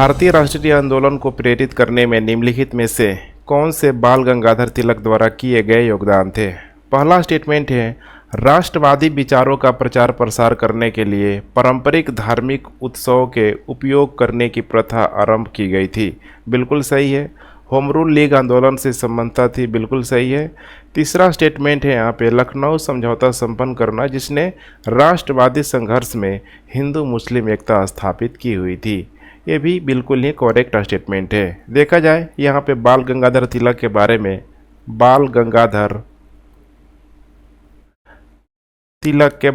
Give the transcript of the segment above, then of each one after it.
भारतीय राष्ट्रीय आंदोलन को प्रेरित करने में निम्नलिखित में से कौन से बाल गंगाधर तिलक द्वारा किए गए योगदान थे। पहला स्टेटमेंट है, राष्ट्रवादी विचारों का प्रचार प्रसार करने के लिए पारंपरिक धार्मिक उत्सवों के उपयोग करने की प्रथा आरंभ की गई थी। बिल्कुल सही है। होम रूल लीग आंदोलन से संबंधता थी। बिल्कुल सही है। तीसरा स्टेटमेंट है यहाँ पे, लखनऊ समझौता संपन्न करना, जिसने राष्ट्रवादी संघर्ष में हिंदू मुस्लिम एकता स्थापित की हुई थी। ये भी बिल्कुल ही करेक्ट स्टेटमेंट है। देखा जाए यहाँ पे बाल गंगाधर तिलक के बारे में, बाल गंगाधर तिलक के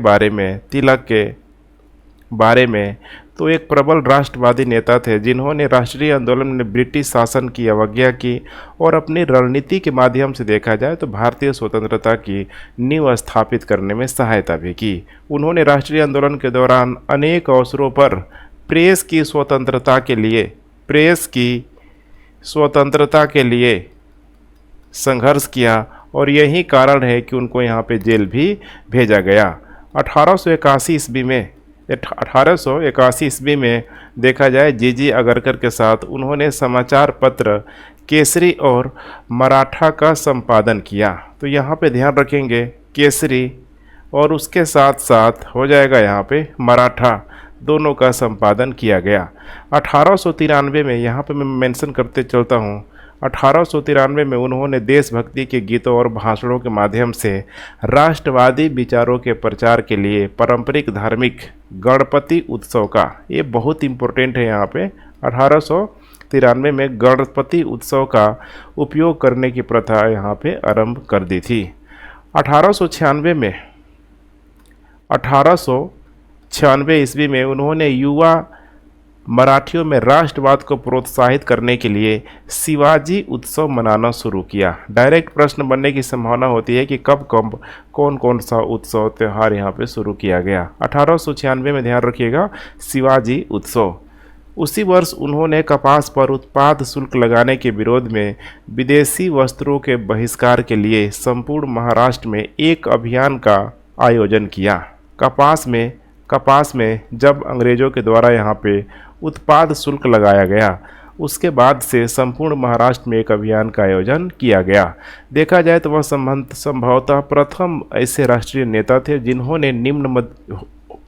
बारे में तो एक प्रबल राष्ट्रवादी नेता थे जिन्होंने राष्ट्रीय आंदोलन में ब्रिटिश शासन की अवज्ञा की और अपनी रणनीति के माध्यम से देखा जाए तो भारतीय स्वतंत्रता की नींव स्थापित करने में सहायता भी की। उन्होंने राष्ट्रीय आंदोलन के दौरान अनेक अवसरों पर प्रेस की स्वतंत्रता के लिए संघर्ष किया और यही कारण है कि उनको यहाँ पे जेल भी भेजा गया। 1881 ईस्वी में देखा जाए जीजी अगरकर के साथ उन्होंने समाचार पत्र केसरी और मराठा का संपादन किया। तो यहाँ पे ध्यान रखेंगे केसरी और उसके साथ साथ हो जाएगा यहाँ पे मराठा, दोनों का संपादन किया गया। 1893 में यहाँ पे मैं मेंशन करते चलता हूँ, 1893 में उन्होंने देशभक्ति के गीतों और भाषणों के माध्यम से राष्ट्रवादी विचारों के प्रचार के लिए पारंपरिक धार्मिक गणपति उत्सव का, ये बहुत इम्पोर्टेंट है यहाँ पे, 1893 में गणपति उत्सव का उपयोग करने की प्रथा यहाँ पे आरंभ कर दी थी। 1896 ईस्वी में उन्होंने युवा मराठियों में राष्ट्रवाद को प्रोत्साहित करने के लिए शिवाजी उत्सव मनाना शुरू किया। डायरेक्ट प्रश्न बनने की संभावना होती है कि कब कौन सा उत्सव त्यौहार यहाँ पे शुरू किया गया। 1896 में ध्यान रखिएगा, शिवाजी उत्सव। उसी वर्ष उन्होंने कपास पर उत्पाद शुल्क लगाने के विरोध में विदेशी वस्त्रों के बहिष्कार के लिए संपूर्ण महाराष्ट्र में एक अभियान का आयोजन किया। कपास में जब अंग्रेजों के द्वारा यहाँ पे उत्पाद शुल्क लगाया गया, उसके बाद से संपूर्ण महाराष्ट्र में एक अभियान का आयोजन किया गया। देखा जाए तो वह संभवतः प्रथम ऐसे राष्ट्रीय नेता थे जिन्होंने निम्न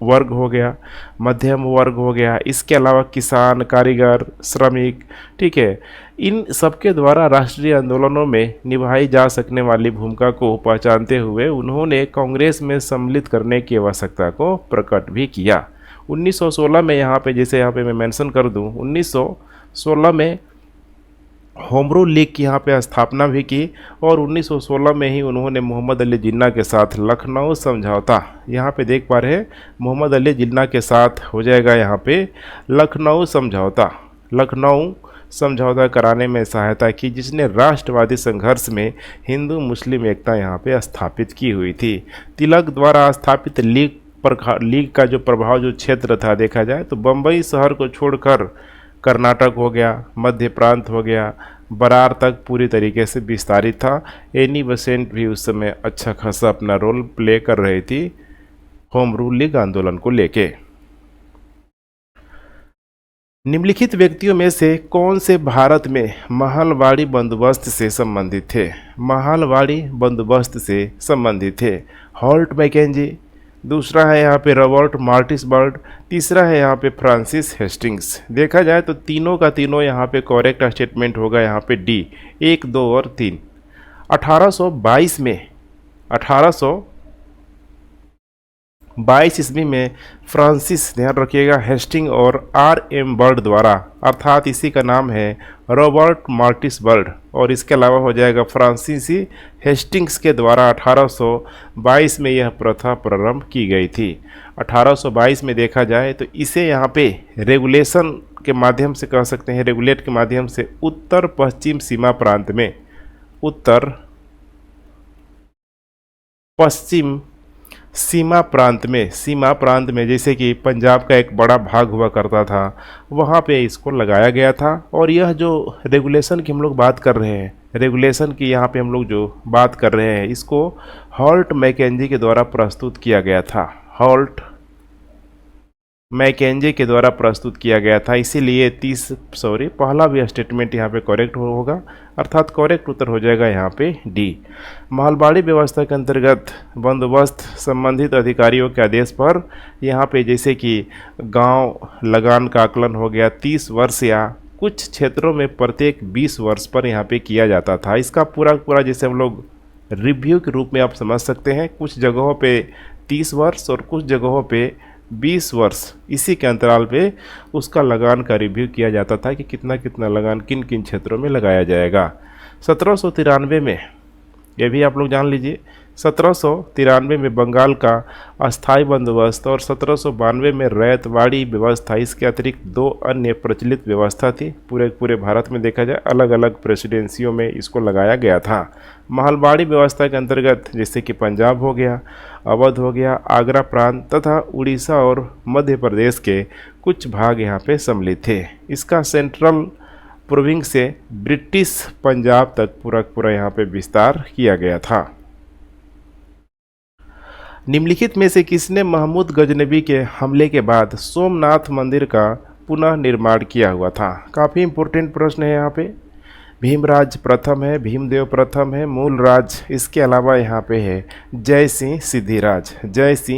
वर्ग हो गया, मध्यम वर्ग हो गया, इसके अलावा किसान, कारीगर, श्रमिक, ठीक है, इन सबके द्वारा राष्ट्रीय आंदोलनों में निभाई जा सकने वाली भूमिका को पहचानते हुए उन्होंने कांग्रेस में सम्मिलित करने की आवश्यकता को प्रकट भी किया। 1916 में यहाँ पे, जैसे यहाँ पे मैं मेंशन कर दूँ, 1916 में होम रूल लीग की यहाँ पे स्थापना भी की और 1916 में ही उन्होंने मोहम्मद अली जिन्ना के साथ लखनऊ समझौता, यहाँ पे देख पा रहे हैं, मोहम्मद अली जिन्ना के साथ हो जाएगा यहाँ पे लखनऊ समझौता कराने में सहायता की, जिसने राष्ट्रवादी संघर्ष में हिंदू मुस्लिम एकता यहाँ पे स्थापित की हुई थी। तिलक द्वारा स्थापित लीग का जो प्रभाव, जो क्षेत्र था, देखा जाए तो बम्बई शहर को छोड़कर कर्नाटक हो गया, मध्य प्रांत हो गया, बरार तक पूरी तरीके से विस्तारित था। एनी बेसेंट भी उस समय अच्छा खासा अपना रोल प्ले कर रही थी होम रूल लीग आंदोलन को लेके। निम्नलिखित व्यक्तियों में से कौन से भारत में महलवाड़ी बंदोबस्त से संबंधित थे? हॉल्ट मैकेंजी, दूसरा है यहाँ पे रॉबर्ट मार्टिसबर्ग, तीसरा है यहाँ पे फ्रांसिस हेस्टिंग्स। देखा जाए तो तीनों का तीनों यहाँ पे करेक्ट स्टेटमेंट होगा यहाँ पे डी, 1, 2 और 3। 1822 ईस्वी में फ्रांसिस, ध्यान रखिएगा, हेस्टिंग और R.M. बर्ड द्वारा, अर्थात इसी का नाम है रॉबर्ट मार्टिसबर्ग और इसके अलावा हो जाएगा फ्रांसीसी हेस्टिंग्स के द्वारा 1822 में यह प्रथा प्रारंभ की गई थी। 1822 में देखा जाए तो इसे यहाँ पे रेगुलेशन के माध्यम से कह सकते हैं, रेगुलेट के माध्यम से उत्तर पश्चिम सीमा प्रांत में जैसे कि पंजाब का एक बड़ा भाग हुआ करता था, वहाँ पे इसको लगाया गया था। और यह जो रेगुलेशन की हम लोग बात कर रहे हैं, इसको हॉल्ट मैकेंजी के द्वारा प्रस्तुत किया गया था। हॉल्ट मैकेंजे के द्वारा प्रस्तुत किया गया था। इसीलिए पहला भी स्टेटमेंट यहाँ पे करेक्ट होगा, अर्थात करेक्ट उत्तर हो जाएगा यहाँ पे डी। महलबाड़ी व्यवस्था के अंतर्गत बंदोबस्त संबंधित अधिकारियों के आदेश पर यहाँ पे जैसे कि गांव लगान का आकलन हो गया 30 वर्ष या कुछ क्षेत्रों में प्रत्येक 20 वर्ष पर यहाँ पे किया जाता था। इसका पूरा जैसे हम लोग रिव्यू के रूप में आप समझ सकते हैं, कुछ जगहों पे 30 वर्ष और कुछ जगहों पे 20 वर्ष, इसी के अंतराल पे उसका लगान का रिव्यू किया जाता था कि कितना कितना लगान किन किन क्षेत्रों में लगाया जाएगा। 1793 में, ये भी आप लोग जान लीजिए, 1793 में बंगाल का अस्थायी बंदोबस्त और 1792 में रैयतवाड़ी व्यवस्था, इसके अतिरिक्त 2 अन्य प्रचलित व्यवस्था थी। पूरे भारत में देखा जाए अलग अलग प्रेसिडेंसियों में इसको लगाया गया था। महलबाड़ी व्यवस्था के अंतर्गत जैसे कि पंजाब हो गया, अवध हो गया, आगरा प्रांत तथा उड़ीसा और मध्य प्रदेश के कुछ भाग यहाँ पे सम्मिलित थे। इसका सेंट्रल प्रोविंस से ब्रिटिश पंजाब तक पूरा यहाँ पे विस्तार किया गया था। निम्नलिखित में से किसने महमूद गजनबी के हमले के बाद सोमनाथ मंदिर का पुनः निर्माण किया हुआ था? काफ़ी इंपॉर्टेंट प्रश्न है यहाँ पे। भीमराज प्रथम है, भीमदेव प्रथम है, मूलराज, इसके अलावा यहाँ पे है जय सिंह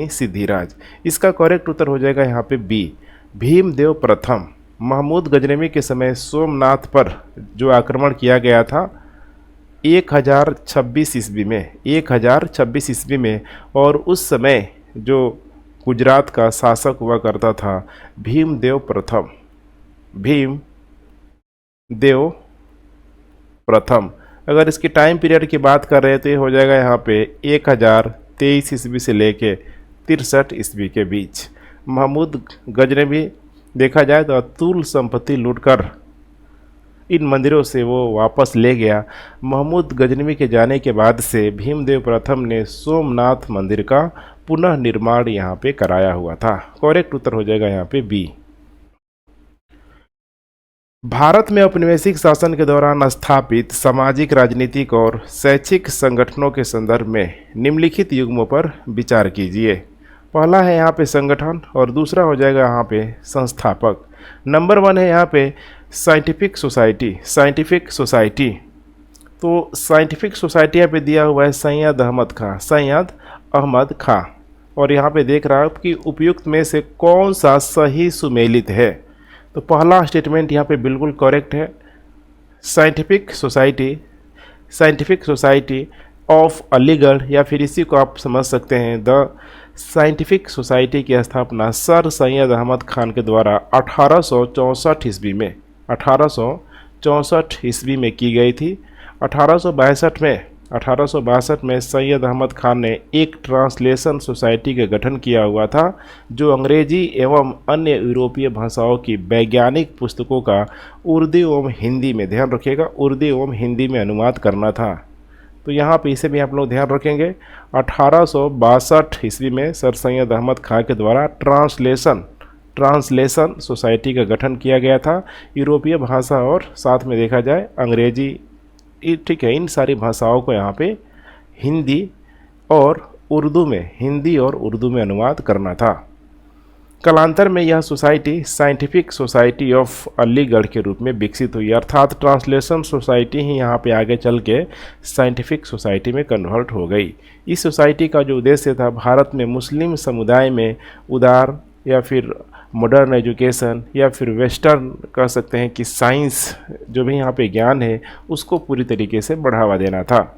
सिद्धिराज। इसका करेक्ट उत्तर हो जाएगा यहाँ पे बी, भीमदेव प्रथम। महमूद गजनबी के समय सोमनाथ पर जो आक्रमण किया गया था 1026 ईस्वी में, और उस समय जो गुजरात का शासक हुआ करता था भीमदेव प्रथम। अगर इसकी टाइम पीरियड की बात कर रहे हैं तो ये हो जाएगा यहाँ पे 1023 ईस्वी से लेके 63 ईस्वी के बीच। महमूद गजनबी देखा जाए तो अतुल संपत्ति लूटकर इन मंदिरों से वो वापस ले गया। महमूद गजनबी के जाने के बाद से भीमदेव प्रथम ने सोमनाथ मंदिर का पुनः निर्माण यहाँ पे कराया हुआ था। करेक्ट उत्तर हो जाएगा यहाँ पे बी। भारत में औपनिवेशिक शासन के दौरान स्थापित सामाजिक, राजनीतिक और शैक्षिक संगठनों के संदर्भ में निम्नलिखित युग्मों पर विचार कीजिए। पहला है यहाँ पे संगठन और दूसरा हो जाएगा यहाँ पे संस्थापक। नंबर 1 है यहाँ पे साइंटिफिक सोसाइटी। तो साइंटिफिक सोसाइटी यहाँ पे दिया हुआ है सैयद अहमद खां, और यहाँ पे देख रहा है कि उपयुक्त में से कौन सा सही सुमेलित है। तो पहला स्टेटमेंट यहाँ पे बिल्कुल करेक्ट है। साइंटिफिक सोसाइटी ऑफ अलीगढ़, या फिर इसी को आप समझ सकते हैं द साइंटिफिक सोसाइटी की स्थापना सर सैयद अहमद खान के द्वारा 1864 ईस्वी में की गई थी। 1862 में सैयद अहमद खान ने एक ट्रांसलेशन सोसाइटी का गठन किया हुआ था, जो अंग्रेजी एवं अन्य यूरोपीय भाषाओं की वैज्ञानिक पुस्तकों का उर्दू एवं हिंदी में, ध्यान रखिएगा, उर्दू एवं हिंदी में अनुवाद करना था। तो यहाँ पे इसे भी आप लोग ध्यान रखेंगे। 1862 ईस्वी में सर सैयद अहमद खान के द्वारा ट्रांसलेशन सोसाइटी का गठन किया गया था। यूरोपीय भाषा और साथ में देखा जाए अंग्रेजी, ठीक है, इन सारी भाषाओं को यहाँ पे हिंदी और उर्दू में अनुवाद करना था। कालांतर में यह society scientific society of Aligarh के रूप में विकसित हुई, अर्थात ट्रांसलेशन सोसाइटी ही यहाँ पे आगे चल के साइंटिफिक सोसाइटी में कन्वर्ट हो गई। इस सोसाइटी का जो उद्देश्य था भारत में मुस्लिम समुदाय में उदार या फिर मॉडर्न एजुकेशन या फिर वेस्टर्न कह सकते हैं कि साइंस जो भी यहाँ पे ज्ञान है उसको पूरी तरीके से बढ़ावा देना था।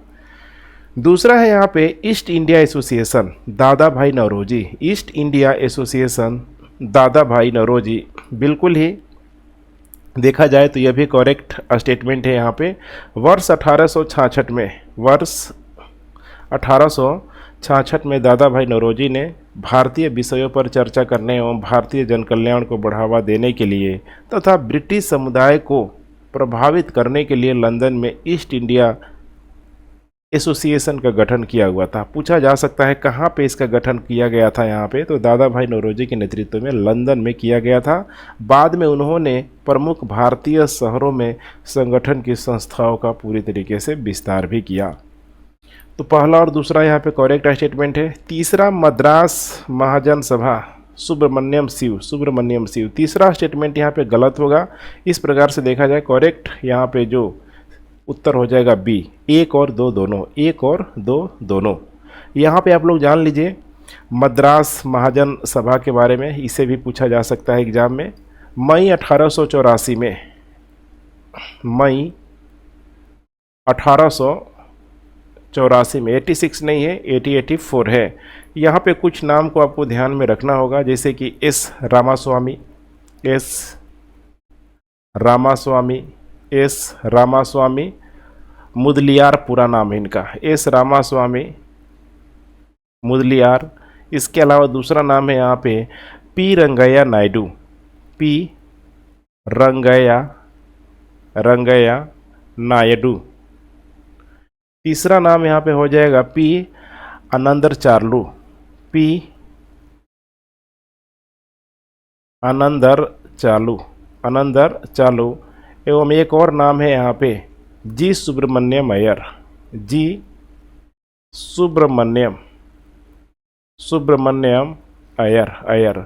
दूसरा है यहाँ पे ईस्ट इंडिया एसोसिएशन दादा भाई नौरोजी। ईस्ट इंडिया एसोसिएशन दादा भाई नौरोजी, बिल्कुल ही देखा जाए तो यह भी करेक्ट स्टेटमेंट है। यहाँ पे वर्ष 1866 में दादा भाई नौरोजी ने भारतीय विषयों पर चर्चा करने एवं भारतीय जन कल्याण को बढ़ावा देने के लिए तथा ब्रिटिश समुदाय को प्रभावित करने के लिए लंदन में ईस्ट इंडिया एसोसिएशन का गठन किया हुआ था। पूछा जा सकता है कहाँ पे इसका गठन किया गया था। यहाँ पे तो दादा भाई नौरोजी के नेतृत्व में लंदन में किया गया था। बाद में उन्होंने प्रमुख भारतीय शहरों में संगठन की संस्थाओं का पूरी तरीके से विस्तार भी किया। तो पहला और दूसरा यहाँ पे करेक्ट स्टेटमेंट है। तीसरा मद्रास महाजन सभा सुब्रमण्यम शिव, सुब्रमण्यम शिव। तीसरा स्टेटमेंट यहाँ पे गलत होगा। इस प्रकार से देखा जाए करेक्ट यहाँ पे जो उत्तर हो जाएगा बी, 1 और 2 दोनों, 1 और 2 दोनों। यहाँ पे आप लोग जान लीजिए मद्रास महाजन सभा के बारे में, इसे भी पूछा जा सकता है एग्जाम में। मई 1884 में, मई 1884 में, 86 नहीं है, 84 है। यहाँ पे कुछ नाम को आपको ध्यान में रखना होगा, जैसे कि S Ramaswamy, S Ramaswamy, S Ramaswamy, Mudaliar पूरा नाम है इनका, एस रामास्वामी मुदलियार। इसके अलावा दूसरा नाम है यहाँ पे पी रंगैया नायडू, पी रंगैया नायडू। तीसरा नाम यहाँ पे हो जाएगा पी आनंदर चार्लू, पी आनंदर चालू। एवं एक और नाम है यहाँ पे जी सुब्रमण्यम अय्यर, जी सुब्रमण्यम अय्यर।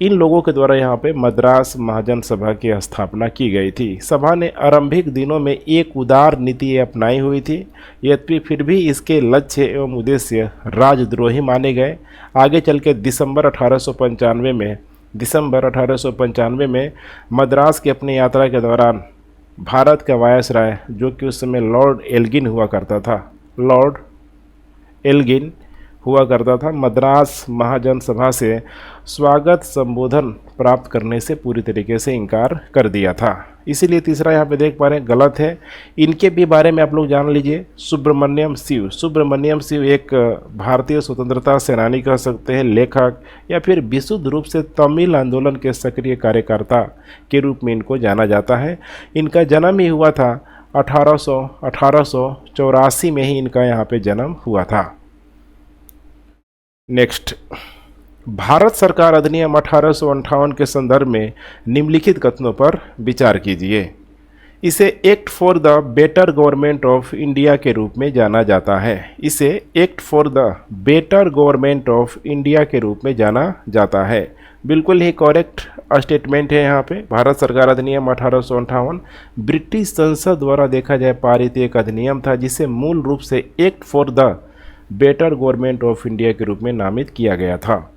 इन लोगों के द्वारा यहाँ पे मद्रास महाजन सभा की स्थापना की गई थी। सभा ने आरंभिक दिनों में एक उदार नीति अपनाई हुई थी, यद्यपि फिर भी इसके लक्ष्य एवं उद्देश्य राजद्रोही माने गए। आगे चल के दिसंबर 1895 में मद्रास की अपनी यात्रा के दौरान भारत का वायसराय, जो कि उस समय लॉर्ड एल्गिन हुआ करता था, मद्रास महाजन सभा से स्वागत संबोधन प्राप्त करने से पूरी तरीके से इनकार कर दिया था। इसीलिए तीसरा यहाँ पे देख पा रहे हैं गलत है। इनके भी बारे में आप लोग जान लीजिए, सुब्रमण्यम शिव एक भारतीय स्वतंत्रता सेनानी कह सकते हैं, लेखक, या फिर विशुद्ध रूप से तमिल आंदोलन के सक्रिय कार्यकर्ता के रूप में इनको जाना जाता है। इनका जन्म ही हुआ था 1884 में ही इनका यहाँ पे जन्म हुआ था। नेक्स्ट, भारत सरकार अधिनियम 1858 के संदर्भ में निम्नलिखित कथनों पर विचार कीजिए। इसे act for the better government of India के रूप में जाना जाता है। इसे act for the better government of India के रूप में जाना जाता है। बिल्कुल ही करेक्ट स्टेटमेंट है यहाँ पे। भारत सरकार अधिनियम 1858 ब्रिटिश संसद द्वारा देखा जाए पारित एक अधिनियम था, जिसे मूल रूप से act for the better government of India के रूप में नामित किया गया था।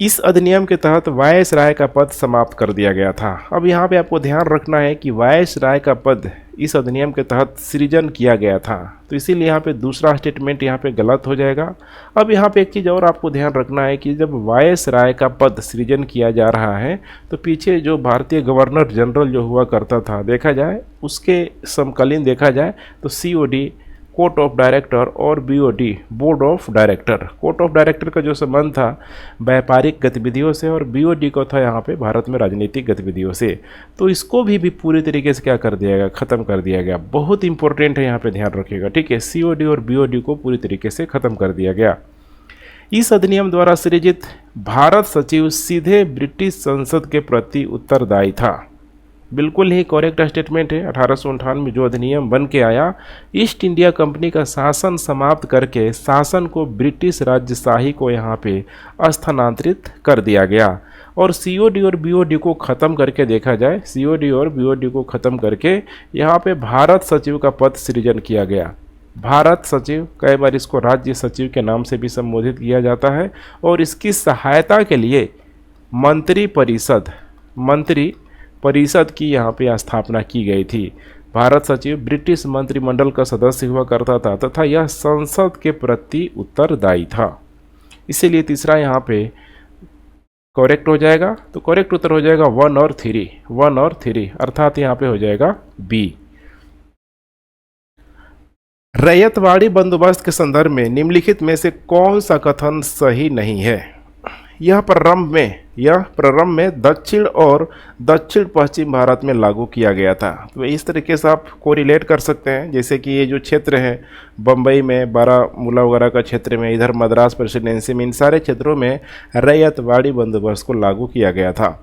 इस अधिनियम के तहत वायसराय का पद समाप्त कर दिया गया था। अब यहाँ पे आपको ध्यान रखना है कि वायसराय का पद इस अधिनियम के तहत सृजन किया गया था, तो इसीलिए यहाँ पे दूसरा स्टेटमेंट यहाँ पे गलत हो जाएगा। अब यहाँ पे एक चीज़ और आपको ध्यान रखना है कि जब वायसराय का पद सृजन किया जा रहा है, तो पीछे जो भारतीय गवर्नर जनरल जो हुआ करता था, देखा जाए उसके समकालीन देखा जाए तो COD कोर्ट ऑफ डायरेक्टर और BOD board of director. Court of director का जो संबंध था व्यापारिक गतिविधियों से और BOD को था यहाँ पे भारत में राजनीतिक गतिविधियों से। तो इसको भी पूरी तरीके से क्या कर दिया गया, ख़त्म कर दिया गया। बहुत इंपॉर्टेंट है, यहाँ पे ध्यान रखिएगा, ठीक है। COD और BOD को पूरी तरीके से ख़त्म कर दिया गया। इस अधिनियम द्वारा सृजित भारत सचिव सीधे ब्रिटिश संसद के प्रति उत्तरदायी था। बिल्कुल ही करेक्ट स्टेटमेंट है। 1858 में जो अधिनियम बन के आया, ईस्ट इंडिया कंपनी का शासन समाप्त करके शासन को ब्रिटिश राजशाही को यहाँ पे स्थानांतरित कर दिया गया और COD और BOD को ख़त्म करके देखा जाए, COD और BOD को ख़त्म करके यहाँ पे भारत सचिव का पद सृजन किया गया। भारत सचिव, कई बार इसको राज्य सचिव के नाम से भी संबोधित किया जाता है, और इसकी सहायता के लिए मंत्री परिषद की यहाँ पे स्थापना की गई थी। भारत सचिव ब्रिटिश मंत्रिमंडल का सदस्य हुआ करता था तथा यह संसद के प्रति उत्तरदायी था। इसीलिए तीसरा यहाँ पे करेक्ट हो जाएगा। तो करेक्ट उत्तर हो जाएगा 1 और 3, अर्थात यहाँ पे हो जाएगा B। रैयतवाड़ी बंदोबस्त के संदर्भ में निम्नलिखित में से कौन सा कथन सही नहीं है? यह प्रारंभ में दक्षिण और दक्षिण पश्चिम भारत में लागू किया गया था। तो इस तरीके से आप कोरिलेट कर सकते हैं, जैसे कि ये जो क्षेत्र है बम्बई में, बारामूला वगैरह का क्षेत्र में, इधर मद्रास प्रेसिडेंसी में, इन सारे क्षेत्रों में रैयतवाड़ी बंदोबस्त को लागू किया गया था।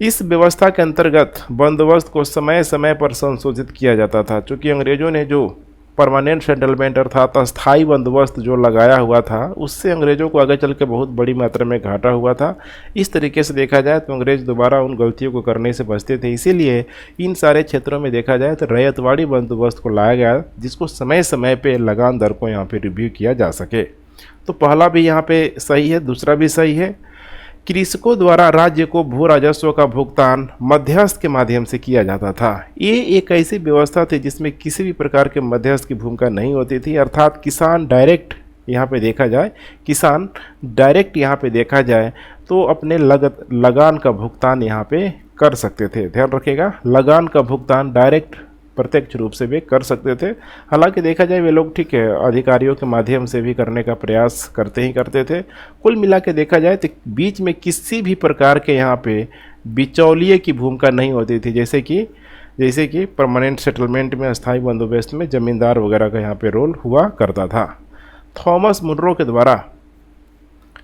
इस व्यवस्था के अंतर्गत बंदोबस्त को समय समय पर संशोधित किया जाता था, चूँकि अंग्रेजों ने जो परमानेंट सेटलमेंट अर्थात अस्थाई बंदोबस्त जो लगाया हुआ था उससे अंग्रेज़ों को आगे चल के बहुत बड़ी मात्रा में घाटा हुआ था। इस तरीके से देखा जाए तो अंग्रेज़ दोबारा उन गलतियों को करने से बचते थे, इसीलिए इन सारे क्षेत्रों में देखा जाए तो रैयतवाड़ी बंदोबस्त को लाया गया, जिसको समय समय पे लगान दर को यहाँ पे रिव्यू किया जा सके। तो पहला भी यहाँ पे सही है, दूसरा भी सही है। कृषकों द्वारा राज्य को भू राजस्व का भुगतान मध्यस्थ के माध्यम से किया जाता था। ये एक ऐसी व्यवस्था थी जिसमें किसी भी प्रकार के मध्यस्थ की भूमिका नहीं होती थी, अर्थात किसान डायरेक्ट यहाँ पे देखा जाए, किसान डायरेक्ट यहाँ पे देखा जाए तो अपने लगान का भुगतान यहाँ पे कर सकते थे। ध्यान रखिएगा, लगान का भुगतान डायरेक्ट प्रत्यक्ष रूप से भी कर सकते थे। हालांकि देखा जाए वे लोग ठीक है अधिकारियों के माध्यम से भी करने का प्रयास करते थे। कुल मिला के देखा जाए तो बीच में किसी भी प्रकार के यहाँ पे बिचौलिए की भूमिका नहीं होती थी, जैसे कि परमानेंट सेटलमेंट में, अस्थायी बंदोबस्त में जमींदार वगैरह का यहाँ पे रोल हुआ करता था। थॉमस मुनरो के द्वारा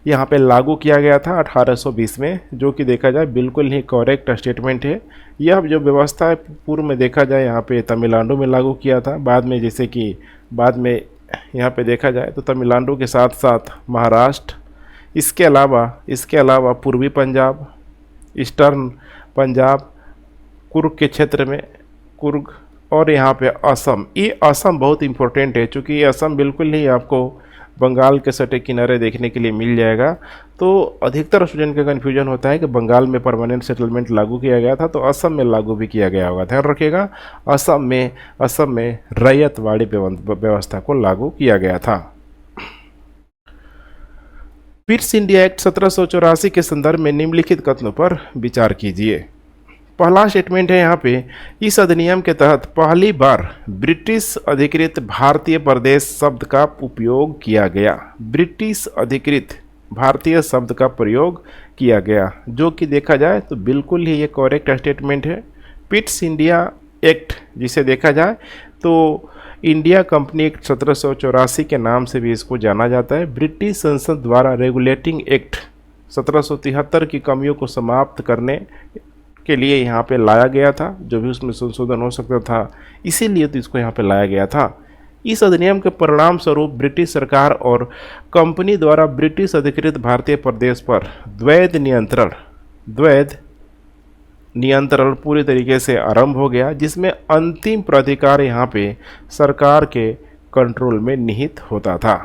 यहाँ पे लागू किया गया था 1820 में, जो कि देखा जाए बिल्कुल ही करेक्ट स्टेटमेंट है। यह जो व्यवस्था है पूर्व में देखा जाए यहाँ पे तमिलनाडु में लागू किया था, बाद में यहाँ पे देखा जाए तो तमिलनाडु के साथ साथ महाराष्ट्र, इसके अलावा पूर्वी पंजाब, ईस्टर्न पंजाब, कुर्ग के क्षेत्र में कुर्ग, और यहाँ पे असम। ये असम बहुत इंपॉर्टेंट है, चूँकि ये असम बिल्कुल ही आपको बंगाल के सटे किनारे देखने के लिए मिल जाएगा। तो अधिकतर स्टूडेंट का कन्फ्यूजन होता है कि बंगाल में परमानेंट सेटलमेंट लागू किया गया था, तो असम में लागू भी किया गया होगा। ध्यान रखिएगा, असम में रैयतवाड़ी व्यवस्था को लागू किया गया था। पिट्स इंडिया एक्ट 1784 के संदर्भ में निम्नलिखित कथनों पर विचार कीजिए। पहला स्टेटमेंट है यहाँ पे, इस अधिनियम के तहत पहली बार ब्रिटिश अधिकृत भारतीय प्रदेश शब्द का उपयोग किया गया। ब्रिटिश अधिकृत भारतीय शब्द का प्रयोग किया गया, जो कि देखा जाए तो बिल्कुल ही ये करेक्ट स्टेटमेंट है। पिट्स इंडिया एक्ट जिसे देखा जाए तो इंडिया कंपनी एक्ट 1784 के नाम से भी इसको जाना जाता है। ब्रिटिश संसद द्वारा रेगुलेटिंग एक्ट 1773 की कमियों को समाप्त करने के लिए यहाँ पे लाया गया था, जो भी उसमें संशोधन हो सकता था, इसीलिए तो इसको यहाँ पे लाया गया था। इस अधिनियम के परिणाम स्वरूप ब्रिटिश सरकार और कंपनी द्वारा ब्रिटिश अधिकृत भारतीय प्रदेश पर द्वैध नियंत्रण पूरी तरीके से आरंभ हो गया, जिसमें अंतिम प्राधिकार यहाँ पे सरकार के कंट्रोल में निहित होता था।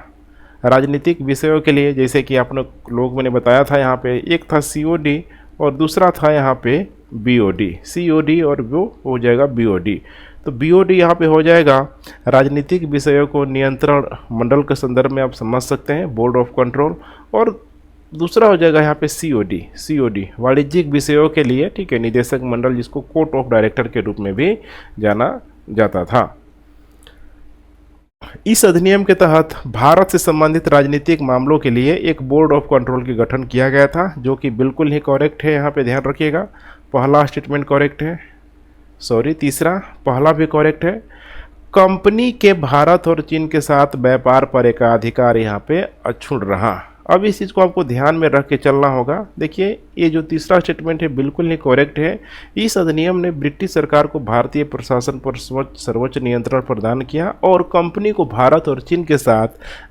राजनीतिक विषयों के लिए जैसे कि आप लोग मैंने बताया था, यहाँ पे एक था COD और दूसरा था यहाँ पे BOD। COD और वो हो जाएगा BOD। तो BOD यहाँ पे हो जाएगा राजनीतिक विषयों को नियंत्रण मंडल के संदर्भ में आप समझ सकते हैं, बोर्ड ऑफ कंट्रोल, और दूसरा हो जाएगा यहाँ पे COD वाणिज्यिक विषयों के लिए, ठीक है, निदेशक मंडल, जिसको कोर्ट ऑफ डायरेक्टर के रूप में भी जाना जाता था। इस अधिनियम के तहत भारत से संबंधित राजनीतिक मामलों के लिए एक बोर्ड ऑफ कंट्रोल के गठन किया गया था, जो कि बिल्कुल ही करेक्ट है। यहाँ पे ध्यान रखिएगा, पहला स्टेटमेंट करेक्ट है, तीसरा पहला भी करेक्ट है। कंपनी के भारत और चीन के साथ व्यापार पर एकाधिकार यहाँ पे अक्षुण्ण रहा। अब इस चीज़ को आपको ध्यान में रख के चलना होगा। देखिए, ये जो तीसरा स्टेटमेंट है बिल्कुल ही करेक्ट है। इस अधिनियम ने ब्रिटिश सरकार को भारतीय प्रशासन पर सर्वोच्च नियंत्रण प्रदान किया और कंपनी को भारत और चीन के साथ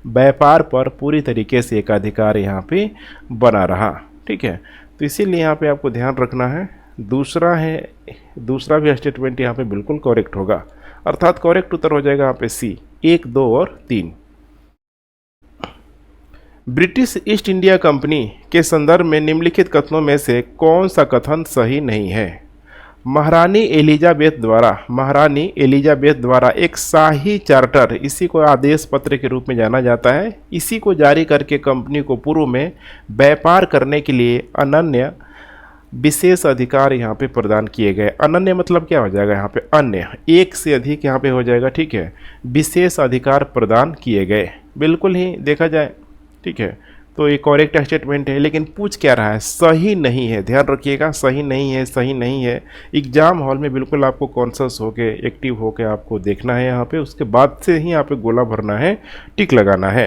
व्यापार पर पूरी तरीके से एकाधिकार यहाँ पे बना रहा। ठीक है, तो इसीलिए यहाँ पे आपको ध्यान रखना है। दूसरा भी स्टेटमेंट यहाँ पे बिल्कुल करेक्ट होगा, अर्थात करेक्ट उत्तर हो जाएगा यहाँ पे C, 1, 2 और 3। ब्रिटिश ईस्ट इंडिया कंपनी के संदर्भ में निम्नलिखित कथनों में से कौन सा कथन सही नहीं है? महारानी एलिजाबेथ द्वारा एक शाही चार्टर, इसी को आदेश पत्र के रूप में जाना जाता है, इसी को जारी करके कंपनी को पूर्व में व्यापार करने के लिए अनन्य विशेष अधिकार यहाँ पे प्रदान किए गए। अनन्य मतलब क्या हो जाएगा यहाँ पे? अन्य, एक से अधिक यहाँ पे हो जाएगा। ठीक है, विशेष अधिकार प्रदान किए गए, बिल्कुल ही देखा जाए। ठीक है, तो ये करेक्ट स्टेटमेंट है, लेकिन पूछ क्या रहा है? सही नहीं है। ध्यान रखिएगा, सही नहीं है। एग्जाम हॉल में बिल्कुल आपको कॉन्शियस होके, एक्टिव होके आपको देखना है यहाँ पे, उसके बाद से ही यहाँ पे गोला भरना है, टिक लगाना है।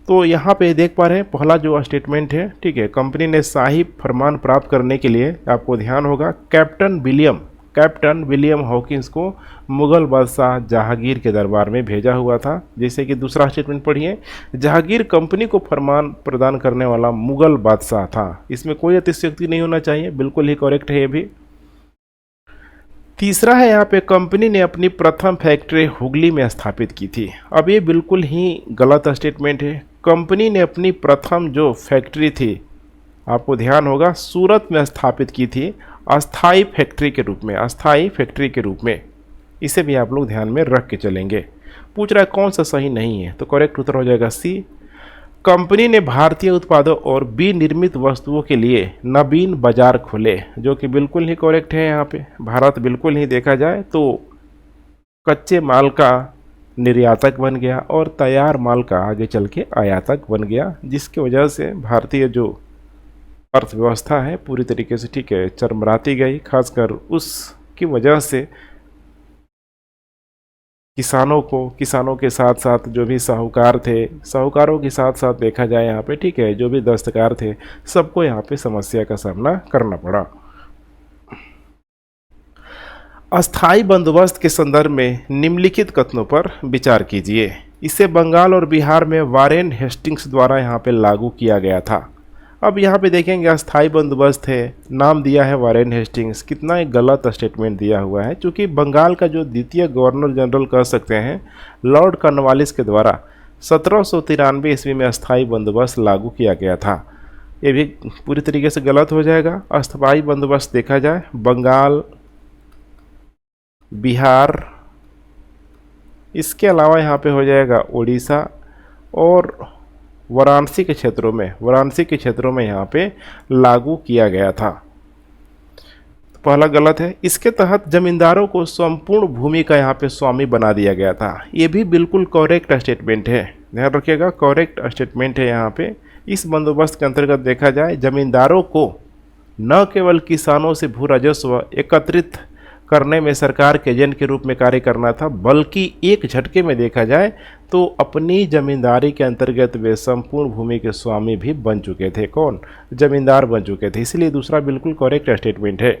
तो यहाँ पे देख पा रहे हैं पहला जो स्टेटमेंट है, ठीक है, कंपनी ने शाही फरमान प्राप्त करने के लिए, आपको ध्यान होगा, captain William captain William Hawkins को मुगल बादशाह जहांगीर के दरबार में भेजा हुआ था। जैसे कि दूसरा स्टेटमेंट पढ़िए, जहांगीर कंपनी को फरमान प्रदान करने वाला मुगल बादशाह था। इसमें कोई अतिशयोक्ति नहीं होना चाहिए, बिल्कुल ही करेक्ट है ये भी। तीसरा है यहाँ पे, कंपनी ने अपनी प्रथम फैक्ट्री हुगली में स्थापित की थी। अब ये बिल्कुल ही गलत स्टेटमेंट है। कंपनी ने अपनी प्रथम जो फैक्ट्री थी, आपको ध्यान होगा, सूरत में स्थापित की थी, अस्थाई फैक्ट्री के रूप में, अस्थाई फैक्ट्री के रूप में। इसे भी आप लोग ध्यान में रख के चलेंगे। पूछ रहा है कौन सा सही नहीं है, तो करेक्ट उत्तर हो जाएगा सी। कंपनी ने भारतीय उत्पादों और विनिर्मित वस्तुओं के लिए नवीन बाजार खोले, जो कि बिल्कुल ही करेक्ट है। यहाँ पे भारत बिल्कुल ही देखा जाए तो कच्चे माल का निर्यातक बन गया और तैयार माल का आगे चल के आयातक बन गया, जिसकी वजह से भारतीय जो अर्थव्यवस्था है पूरी तरीके से ठीक है चरमराती गई। खासकर उसकी वजह से किसानों के साथ साथ जो भी साहूकार थे, साहूकारों के साथ साथ देखा जाए यहाँ पे ठीक है जो भी दस्तकार थे, सबको यहाँ पे समस्या का सामना करना पड़ा। अस्थाई बंदोबस्त के संदर्भ में निम्नलिखित कथनों पर विचार कीजिए। इसे बंगाल और बिहार में वारेन हेस्टिंग्स द्वारा यहाँ पे लागू किया गया था। अब यहाँ पे देखेंगे अस्थाई बंदोबस्त है, नाम दिया है वारेन हेस्टिंग्स, कितना एक गलत स्टेटमेंट दिया हुआ है। क्योंकि बंगाल का जो द्वितीय गवर्नर जनरल कह सकते हैं लॉर्ड कॉर्नवालिस के द्वारा 1793 ईस्वी में अस्थाई बंदोबस्त लागू किया गया था। ये भी पूरी तरीके से गलत हो जाएगा। अस्थाई बंदोबस्त देखा जाए बंगाल, बिहार, इसके अलावा यहाँ पे हो जाएगा उड़ीसा और वाराणसी के क्षेत्रों में यहाँ पे लागू किया गया था। तो पहला गलत है। इसके तहत जमींदारों को संपूर्ण भूमि का यहाँ पे स्वामी बना दिया गया था। ये भी बिल्कुल करेक्ट स्टेटमेंट है, ध्यान रखिएगा, करेक्ट स्टेटमेंट है। यहाँ पे इस बंदोबस्त के अंतर्गत देखा जाए जमींदारों को न केवल किसानों से भू राजस्व एकत्रित करने में सरकार के एजेंट के रूप में कार्य करना था, बल्कि एक झटके में देखा जाए तो अपनी जमींदारी के अंतर्गत वे संपूर्ण भूमि के स्वामी भी बन चुके थे। कौन? जमींदार बन चुके थे। इसलिए दूसरा बिल्कुल करेक्ट स्टेटमेंट है।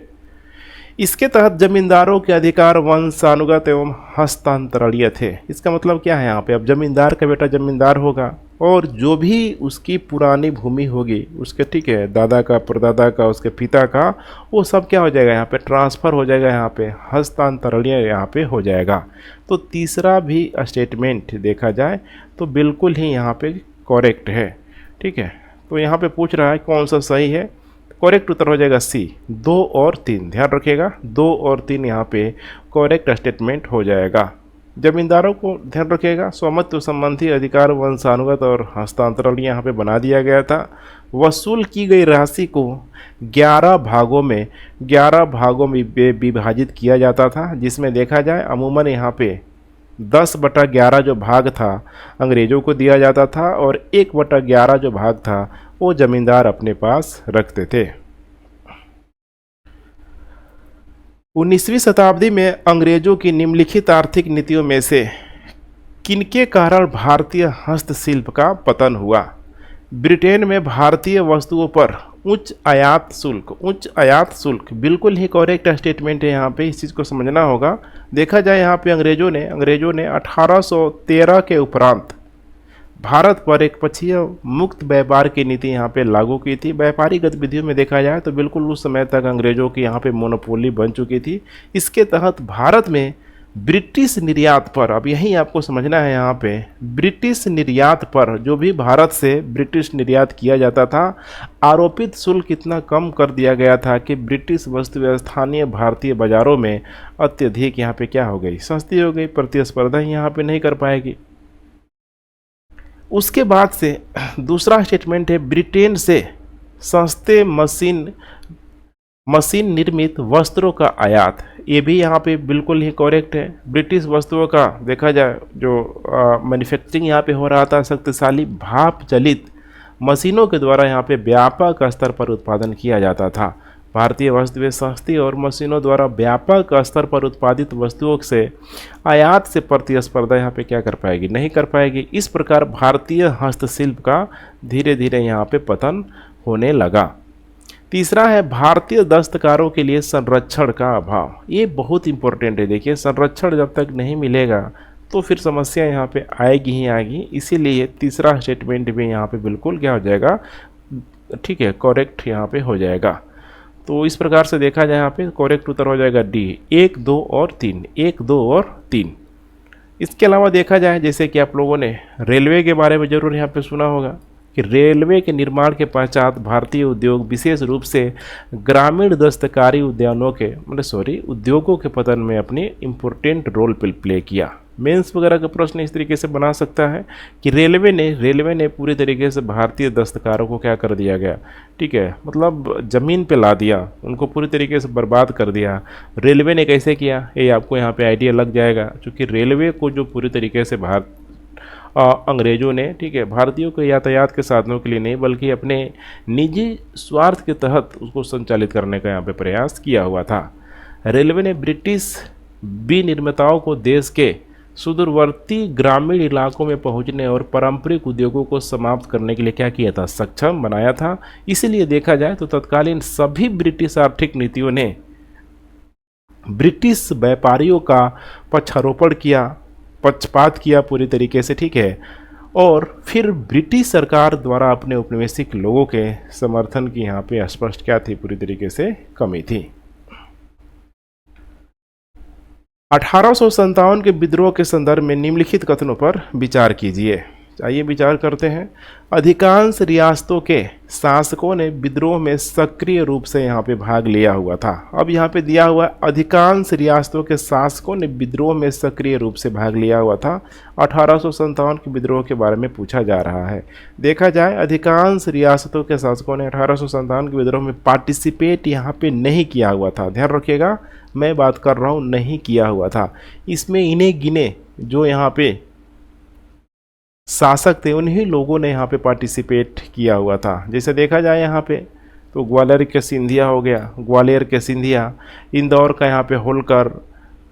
इसके तहत जमींदारों के अधिकार वंशानुगत एवं हस्तांतरणीय थे। इसका मतलब क्या है यहाँ पे, अब जमींदार का बेटा जमींदार होगा और जो भी उसकी पुरानी भूमि होगी उसके ठीक है दादा का, परदादा का, उसके पिता का, वो सब क्या हो जाएगा यहाँ पे ट्रांसफ़र हो जाएगा, यहाँ पे हस्तांतरणीय यहाँ पे हो जाएगा। तो तीसरा भी स्टेटमेंट देखा जाए तो बिल्कुल ही यहाँ पे करेक्ट है। ठीक है, तो यहाँ पे पूछ रहा है कौन सा सही है, करेक्ट उत्तर हो जाएगा सी, 2 और 3। ध्यान रखिएगा 2 और 3 यहाँ पे करेक्ट स्टेटमेंट हो जाएगा। जमींदारों को ध्यान रखिएगा स्वामित्व संबंधी अधिकार वंशानुगत और हस्तांतरण यहाँ पे बना दिया गया था। वसूल की गई राशि को 11 भागों में विभाजित किया जाता था, जिसमें देखा जाए अमूमन यहाँ पे 10/11 जो भाग था अंग्रेज़ों को दिया जाता था और 1/11 जो भाग था वो जमींदार अपने पास रखते थे। 19वीं शताब्दी में अंग्रेजों की निम्नलिखित आर्थिक नीतियों में से किनके कारण भारतीय हस्तशिल्प का पतन हुआ? ब्रिटेन में भारतीय वस्तुओं पर उच्च आयात शुल्क बिल्कुल ही करेक्ट स्टेटमेंट है। यहाँ पे इस चीज़ को समझना होगा। देखा जाए यहाँ पे अंग्रेजों ने 1813 के उपरांत भारत पर एक पक्षीय मुक्त व्यापार की नीति यहाँ पे लागू की थी। व्यापारिक गतिविधियों में देखा जाए तो बिल्कुल उस समय तक अंग्रेजों की यहाँ पे मोनोपोली बन चुकी थी। इसके तहत भारत में ब्रिटिश निर्यात पर, अब यही आपको समझना है यहाँ पे, ब्रिटिश निर्यात पर जो भी भारत से ब्रिटिश निर्यात किया जाता था आरोपित शुल्क इतना कम कर दिया गया था कि ब्रिटिश वस्तुएं स्थानीय भारतीय बाजारों में अत्यधिक यहाँ पे क्या हो गई, सस्ती हो गई। प्रतिस्पर्धा यहाँ पे नहीं कर पाएगी। उसके बाद से दूसरा स्टेटमेंट है ब्रिटेन से सस्ते मशीन निर्मित वस्त्रों का आयात। ये भी यहाँ पे बिल्कुल ही करेक्ट है। ब्रिटिश वस्तुओं का देखा जाए जो मैन्युफैक्चरिंग यहाँ पे हो रहा था शक्तिशाली भाप चलित मशीनों के द्वारा यहाँ पे व्यापक स्तर पर उत्पादन किया जाता था। भारतीय वस्तुएं सस्ती और मशीनों द्वारा व्यापक स्तर पर उत्पादित वस्तुओं से आयात से प्रतिस्पर्धा यहाँ पे क्या कर पाएगी, नहीं कर पाएगी। इस प्रकार भारतीय हस्तशिल्प का धीरे धीरे यहाँ पे पतन होने लगा। तीसरा है भारतीय दस्तकारों के लिए संरक्षण का अभाव। ये बहुत इंपॉर्टेंट है। देखिए, संरक्षण जब तक नहीं मिलेगा तो फिर समस्या यहाँ पे आएगी ही आएगी। इसीलिए तीसरा स्टेटमेंट भी यहाँ पे बिल्कुल क्या हो जाएगा, ठीक है, करेक्ट यहाँ पे हो जाएगा। तो इस प्रकार से देखा जाए यहाँ पे करेक्ट उत्तर हो जाएगा डी, 1, 2 और 3, 1, 2 और 3। इसके अलावा देखा जाए, जैसे कि आप लोगों ने रेलवे के बारे में जरूर यहाँ पे सुना होगा कि रेलवे के निर्माण के पश्चात भारतीय उद्योग विशेष रूप से ग्रामीण दस्तकारी उद्यानों के उद्योगों के पतन में अपनी इम्पोर्टेंट रोल प्ले किया। मेंस वगैरह का प्रश्न इस तरीके से बना सकता है कि रेलवे ने पूरी तरीके से भारतीय दस्तकारों को क्या कर दिया गया, ठीक है, मतलब ज़मीन पे ला दिया, उनको पूरी तरीके से बर्बाद कर दिया। रेलवे ने कैसे किया, ये आपको यहाँ पे आइडिया लग जाएगा। क्योंकि रेलवे को जो पूरी तरीके से अंग्रेज़ों ने, ठीक है, भारतीयों के यातायात के साधनों के लिए नहीं बल्कि अपने निजी स्वार्थ के तहत उसको संचालित करने का यहाँ पे प्रयास किया हुआ था। रेलवे ने ब्रिटिश विनिर्माताओं को देश के सुदूरवर्ती ग्रामीण इलाकों में पहुंचने और पारंपरिक उद्योगों को समाप्त करने के लिए क्या किया था, सक्षम बनाया था। इसीलिए देखा जाए तो तत्कालीन सभी ब्रिटिश आर्थिक नीतियों ने ब्रिटिश व्यापारियों का पक्षारोपण किया, पक्षपात किया पूरी तरीके से, ठीक है। और फिर ब्रिटिश सरकार द्वारा अपने औपनिवेशिक लोगों के समर्थन की यहाँ पे स्पष्ट क्या थी, पूरी तरीके से कमी थी। 1857 के विद्रोह के संदर्भ में निम्नलिखित कथनों पर विचार कीजिए। आइए विचार करते हैं। अधिकांश रियासतों के शासकों ने विद्रोह में सक्रिय रूप से यहाँ पे भाग लिया हुआ था। अब यहाँ पे दिया हुआ अधिकांश रियासतों के शासकों ने विद्रोह में सक्रिय रूप से भाग लिया हुआ था। 1857 के विद्रोह के बारे में पूछा जा रहा है। देखा जाए अधिकांश रियासतों के शासकों ने 1857 के विद्रोह में पार्टिसिपेट यहाँ पे नहीं किया हुआ था। ध्यान रखिएगा, मैं बात कर रहा हूँ नहीं किया हुआ था। इसमें इन्हें गिने जो यहाँ पे शासक थे उन्हीं लोगों ने यहाँ पे पार्टिसिपेट किया हुआ था। जैसे देखा जाए यहाँ पे तो ग्वालियर के सिंधिया हो गया, ग्वालियर के सिंधिया, इंदौर का यहाँ पे होलकर,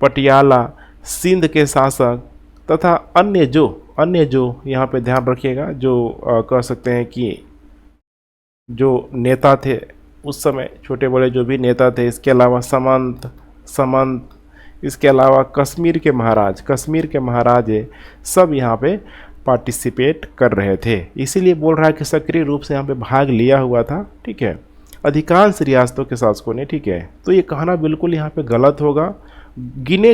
पटियाला, सिंध के शासक तथा अन्य जो यहाँ पे ध्यान रखिएगा जो कह सकते हैं कि जो नेता थे उस समय, छोटे बड़े जो भी नेता थे। इसके अलावा समंत, इसके अलावा कश्मीर के महाराज सब यहाँ पे पार्टिसिपेट कर रहे थे। इसीलिए बोल रहा है कि सक्रिय रूप से यहाँ पे भाग लिया हुआ था, ठीक है, अधिकांश रियासतों के शासकों ने, ठीक है। तो ये कहना बिल्कुल यहाँ पे गलत होगा। गिने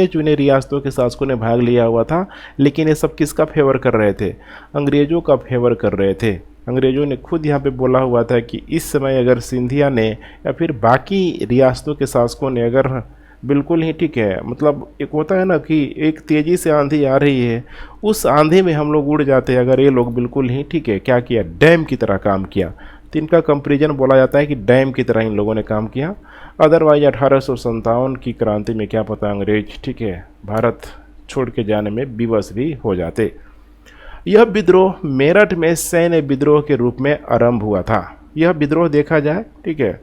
चुने रियासतों के शासकों ने भाग लिया हुआ था। लेकिन ये सब किसका फेवर कर रहे थे, अंग्रेज़ों का फेवर कर रहे थे। अंग्रेज़ों ने खुद यहाँ पे बोला हुआ था कि इस समय अगर सिंधिया ने या फिर बाकी रियासतों के शासकों ने अगर बिल्कुल ही, ठीक है, मतलब एक होता है ना कि एक तेज़ी से आंधी आ रही है, उस आंधी में हम लोग उड़ जाते हैं। अगर ये लोग बिल्कुल ही, ठीक है, क्या किया, डैम की तरह काम किया, तो इनका कंपेरिजन बोला जाता है कि डैम की तरह इन लोगों ने काम किया। अदरवाइज 1857 की क्रांति में क्या पता अंग्रेज, ठीक है, भारत छोड़ के जाने में विवश भी हो जाते। यह विद्रोह मेरठ में सैन्य विद्रोह के रूप में आरंभ हुआ था। यह विद्रोह देखा जाए, ठीक है,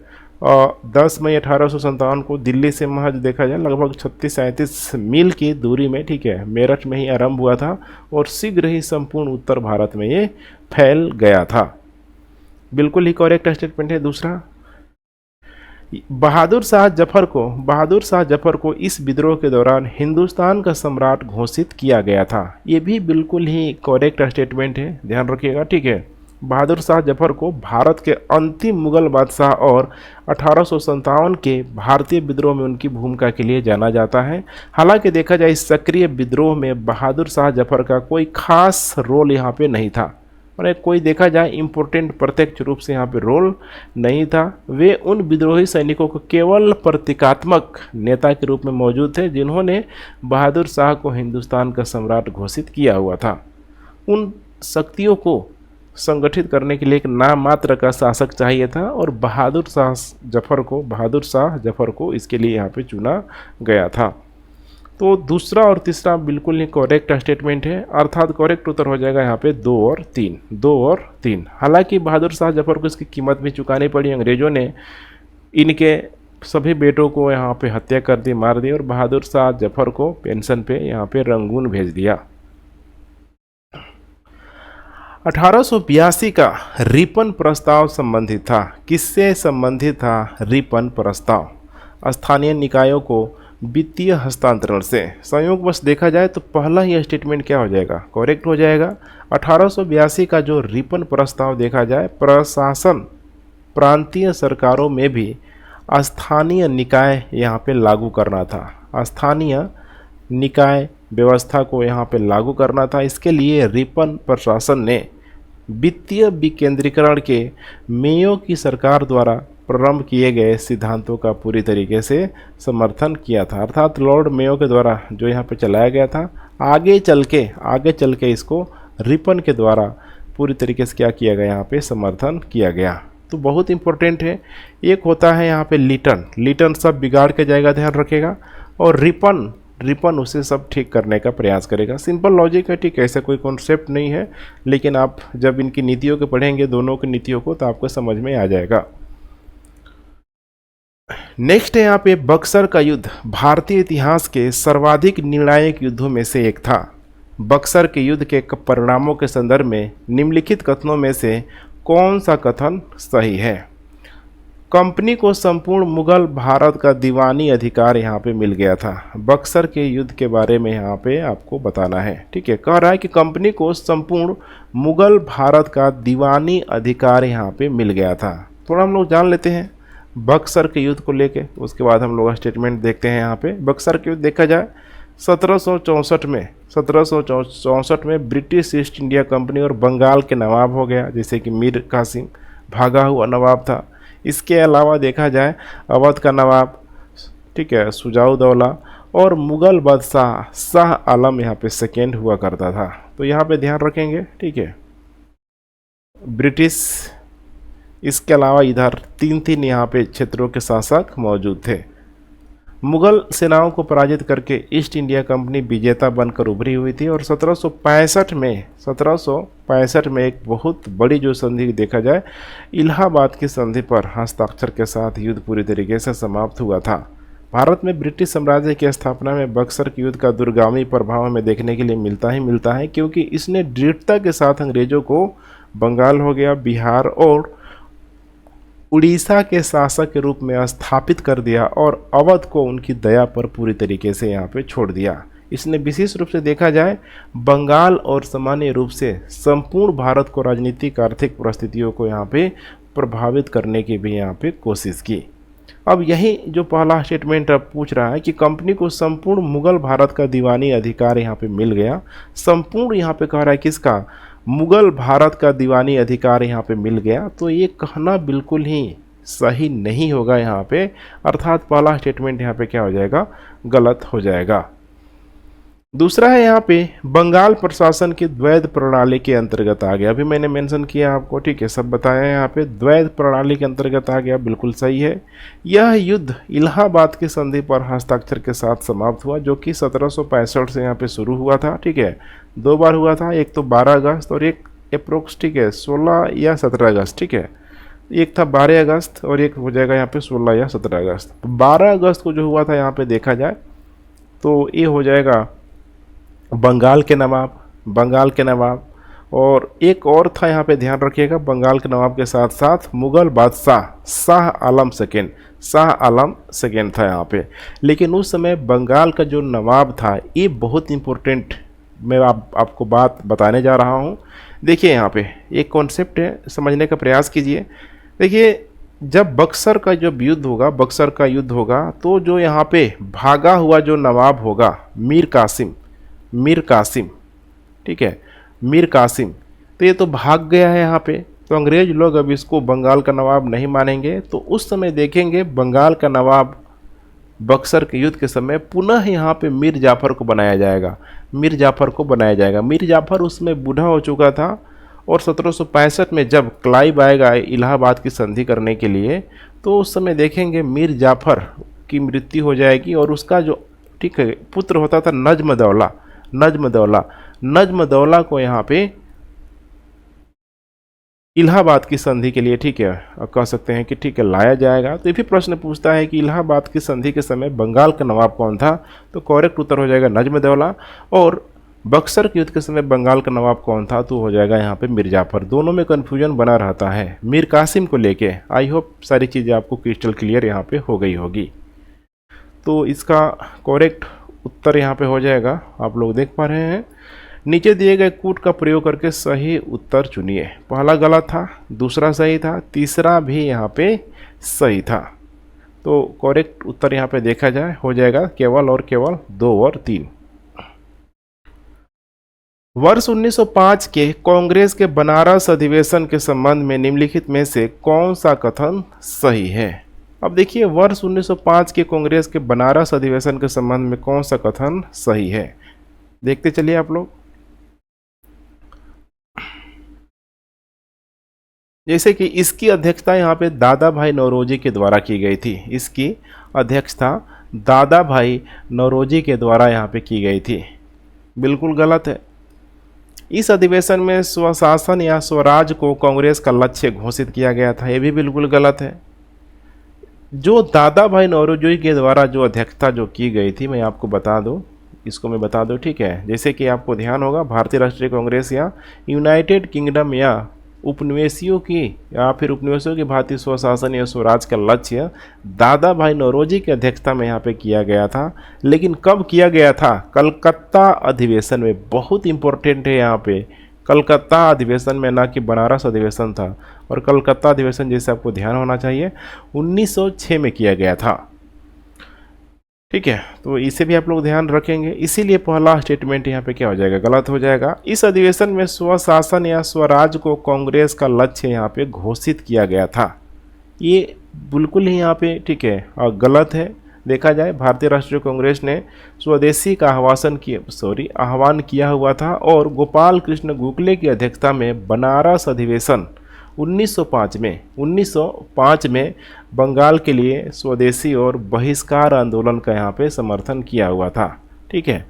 10 मई 1857 को दिल्ली से महज देखा जाए लगभग 36-37 मील की दूरी में, ठीक है, मेरठ में ही आरंभ हुआ था और शीघ्र ही संपूर्ण उत्तर भारत में ये फैल गया था। बिल्कुल ही करेक्ट स्टेटमेंट है। दूसरा, बहादुर शाह जफर को इस विद्रोह के दौरान हिंदुस्तान का सम्राट घोषित किया गया था। ये भी बिल्कुल ही करेक्ट स्टेटमेंट है, ध्यान रखिएगा, ठीक है। बहादुर शाह जफर को भारत के अंतिम मुगल बादशाह और 1857 के भारतीय विद्रोह में उनकी भूमिका के लिए जाना जाता है। हालांकि देखा जाए इस सक्रिय विद्रोह में बहादुर शाह जफर का कोई खास रोल यहाँ पे नहीं था, और कोई देखा जाए इम्पोर्टेंट प्रत्यक्ष रूप से यहाँ पे रोल नहीं था। वे उन विद्रोही सैनिकों को केवल प्रतीकात्मक नेता के रूप में मौजूद थे जिन्होंने बहादुर शाह को हिंदुस्तान का सम्राट घोषित किया हुआ था। उन शक्तियों को संगठित करने के लिए एक नाम मात्र का शासक चाहिए था और बहादुर शाह जफर को इसके लिए यहाँ पे चुना गया था। तो दूसरा और तीसरा बिल्कुल ही करेक्ट स्टेटमेंट है, अर्थात करेक्ट उत्तर हो जाएगा यहाँ पे 2 और 3। हालांकि बहादुर शाह जफर को इसकी कीमत भी चुकानी पड़ी। अंग्रेज़ों ने इनके सभी बेटों को यहाँ पे हत्या कर दी, मार दी, और बहादुर शाह जफर को पेंशन पे यहाँ पे रंगून भेज दिया। 1882 का रिपन प्रस्ताव संबंधित था। किससे संबंधित था रिपन प्रस्ताव? स्थानीय निकायों को वित्तीय हस्तांतरण से। संयोगवश देखा जाए तो पहला ही स्टेटमेंट क्या हो जाएगा, करेक्ट हो जाएगा। 1882 का जो रिपन प्रस्ताव देखा जाए, प्रशासन प्रांतीय सरकारों में भी स्थानीय निकाय यहाँ पे लागू करना था। स्थानीय निकाय व्यवस्था को यहाँ पे लागू करना था। इसके लिए रिपन प्रशासन ने वित्तीय विकेंद्रीकरण के मेयो की सरकार द्वारा प्रारंभ किए गए सिद्धांतों का पूरी तरीके से समर्थन किया था। अर्थात लॉर्ड मेयो के द्वारा जो यहाँ पे चलाया गया था, आगे चल के इसको रिपन के द्वारा पूरी तरीके से क्या किया गया, यहाँ पे समर्थन किया गया। तो बहुत इंपॉर्टेंट है। एक होता है यहाँ पे लिटन सब बिगाड़ के जाएगा, ध्यान रखेगा, और रिपन उसे सब ठीक करने का प्रयास करेगा। सिंपल लॉजिक है, ठीक है, ऐसा कोई कॉन्सेप्ट नहीं है, लेकिन आप जब इनकी नीतियों को पढ़ेंगे, दोनों की नीतियों को, तो आपको समझ में आ जाएगा। नेक्स्ट है यहाँ पे बक्सर का युद्ध भारतीय इतिहास के सर्वाधिक निर्णायक युद्धों में से एक था। बक्सर के युद्ध के परिणामों के संदर्भ में निम्नलिखित कथनों में से कौन सा कथन सही है? कंपनी को संपूर्ण मुगल भारत का दीवानी अधिकार यहाँ पे मिल गया था। बक्सर के युद्ध के बारे में यहाँ पे आपको बताना है, ठीक है। कह रहा है कि कंपनी को संपूर्ण मुगल भारत का दीवानी अधिकार यहाँ पे मिल गया था। थोड़ा हम लोग जान लेते हैं बक्सर के युद्ध को लेके, उसके बाद हम लोग स्टेटमेंट देखते हैं। यहाँ पे बक्सर के युद्ध देखा जाए 1764 में ब्रिटिश ईस्ट इंडिया कंपनी और बंगाल के नवाब हो गया, जैसे कि मीर कासिम भागा हुआ नवाब था। इसके अलावा देखा जाए अवध का नवाब, ठीक है, सुजाउद्दौला, और मुगल बादशाह शाह आलम यहाँ पे सेकेंड हुआ करता था। तो यहाँ पे ध्यान रखेंगे, ठीक है, ब्रिटिश। इसके अलावा इधर तीन यहाँ पे क्षेत्रों के शासक मौजूद थे। मुगल सेनाओं को पराजित करके ईस्ट इंडिया कंपनी विजेता बनकर उभरी हुई थी और 1765 में एक बहुत बड़ी जो संधि देखा जाए, इलाहाबाद की संधि पर हस्ताक्षर के साथ युद्ध पूरी तरीके से समाप्त हुआ था। भारत में ब्रिटिश साम्राज्य की स्थापना में बक्सर के युद्ध का दूरगामी प्रभाव हमें देखने के लिए मिलता है, क्योंकि इसने दृढ़ता के साथ अंग्रेजों को बंगाल हो गया, बिहार और उड़ीसा के शासक के रूप में स्थापित कर दिया और अवध को उनकी दया पर पूरी तरीके से यहाँ पे छोड़ दिया। इसने विशेष रूप से देखा जाए बंगाल और सामान्य रूप से संपूर्ण भारत को राजनीतिक आर्थिक परिस्थितियों को यहाँ पे प्रभावित करने की भी यहाँ पे कोशिश की। अब यही जो पहला स्टेटमेंट अब पूछ रहा है कि कंपनी को संपूर्ण मुगल भारत का दीवानी अधिकार यहाँ पे मिल गया। संपूर्ण यहाँ पे कह रहा है किसका, मुगल भारत का दीवानी अधिकार यहाँ पे मिल गया। तो ये कहना बिल्कुल ही सही नहीं होगा यहाँ पे, अर्थात पहला स्टेटमेंट यहाँ पे क्या हो जाएगा, गलत हो जाएगा। दूसरा है यहाँ पे बंगाल प्रशासन की द्वैध प्रणाली के अंतर्गत आ गया। अभी मैंने मेंशन किया आपको, ठीक है, सब बताया यहाँ पे, द्वैध प्रणाली के अंतर्गत आ गया, बिल्कुल सही है। यह युद्ध इलाहाबाद की संधि पर हस्ताक्षर के साथ समाप्त हुआ, जो कि 1765 से यहाँ पे शुरू हुआ था, ठीक है। 2 बार हुआ था, एक तो 12 अगस्त और एक अप्रोक्स, ठीक है, 16 या 17 अगस्त, ठीक है। एक था 12 अगस्त और एक हो जाएगा यहाँ पे 16 या 17 अगस्त। 12 अगस्त को जो हुआ था यहाँ पे देखा जाए तो ये हो जाएगा बंगाल के नवाब, और एक और था यहाँ पे ध्यान रखिएगा, बंगाल के नवाब के साथ साथ मुगल बादशाह शाह आलम सेकेंड था यहाँ पे। लेकिन उस समय बंगाल का जो नवाब था, ये बहुत इम्पोर्टेंट, मैं आपको बात बताने जा रहा हूँ। देखिए यहाँ पे एक कॉन्सेप्ट है, समझने का प्रयास कीजिए। देखिए जब बक्सर का युद्ध होगा तो जो यहाँ पे भागा हुआ जो नवाब होगा मीर कासिम, ठीक है, मीर कासिम, तो ये तो भाग गया है यहाँ पे। तो अंग्रेज लोग अब इसको बंगाल का नवाब नहीं मानेंगे। तो उस समय देखेंगे बंगाल का नवाब बक्सर के युद्ध के समय पुनः यहाँ पे मीर जाफर को बनाया जाएगा। मीर जाफर उसमें बूढ़ा हो चुका था और 1765 में जब क्लाइव आएगा इलाहाबाद की संधि करने के लिए, तो उस समय देखेंगे मीर जाफर की मृत्यु हो जाएगी और उसका जो, ठीक है, पुत्र होता था नज्म दौला को यहाँ पे इलाहाबाद की संधि के लिए, ठीक है, कह सकते हैं कि ठीक है, लाया जाएगा। तो ये भी प्रश्न पूछता है कि इलाहाबाद की संधि के समय बंगाल का नवाब कौन था, तो करेक्ट उत्तर हो जाएगा नज्म दौला। और बक्सर के युद्ध के समय बंगाल का नवाब कौन था, तो हो जाएगा यहाँ पे मिर्जाफर। दोनों में कन्फ्यूजन बना रहता है मीर कासिम को लेके। आई होप सारी चीज़ें आपको क्रिस्टल क्लियर यहाँ पे हो गई होगी। तो इसका करेक्ट उत्तर यहाँ पे हो जाएगा, आप लोग देख पा रहे हैं। नीचे दिए गए कूट का प्रयोग करके सही उत्तर चुनिए। पहला गलत था, दूसरा सही था, तीसरा भी यहाँ पे सही था। तो करेक्ट उत्तर यहाँ पे देखा जाए हो जाएगा केवल और केवल 2 और 3। वर्ष 1905 के कांग्रेस के बनारस अधिवेशन के संबंध में निम्नलिखित में से कौन सा कथन सही है। अब देखिए वर्ष 1905 के कांग्रेस के बनारस अधिवेशन के संबंध में कौन सा कथन सही है, देखते चलिए आप लोग। जैसे कि इसकी अध्यक्षता यहाँ पे दादा भाई नौरोजी के द्वारा की गई थी। इसकी अध्यक्षता दादा भाई नौरोजी के द्वारा यहाँ पे की गई थी, बिल्कुल गलत है। इस अधिवेशन में स्वशासन या स्वराज को कांग्रेस का लक्ष्य घोषित किया गया था, ये भी बिल्कुल गलत है। जो दादा भाई नौरोजी के द्वारा जो अध्यक्षता जो की गई थी, मैं आपको बता दूं, इसको मैं बता दूं, ठीक है। जैसे कि आपको ध्यान होगा भारतीय राष्ट्रीय कांग्रेस या यूनाइटेड किंगडम या उपनिवेशियों की भारतीय स्वशासन या स्वराज का लक्ष्य दादा भाई नौरोजी की अध्यक्षता में यहाँ पे किया गया था। लेकिन कब किया गया था, कलकत्ता अधिवेशन में। बहुत इंपॉर्टेंट है यहाँ पे, कलकत्ता अधिवेशन में, ना कि बनारस अधिवेशन था। और कलकत्ता अधिवेशन जैसे आपको ध्यान होना चाहिए 1906 में किया गया था, ठीक है। तो इसे भी आप लोग ध्यान रखेंगे। इसीलिए पहला स्टेटमेंट यहाँ पे क्या हो जाएगा, गलत हो जाएगा। इस अधिवेशन में स्वशासन या स्वराज को कांग्रेस का लक्ष्य यहाँ पे घोषित किया गया था, ये बिल्कुल ही यहाँ पे ठीक है और गलत है। देखा जाए भारतीय राष्ट्रीय कांग्रेस ने स्वदेशी का आह्वान किया हुआ था और गोपाल कृष्ण गोखले की अध्यक्षता में बनारस अधिवेशन 1905 में बंगाल के लिए स्वदेशी और बहिष्कार आंदोलन का यहाँ पे समर्थन किया हुआ था, ठीक है।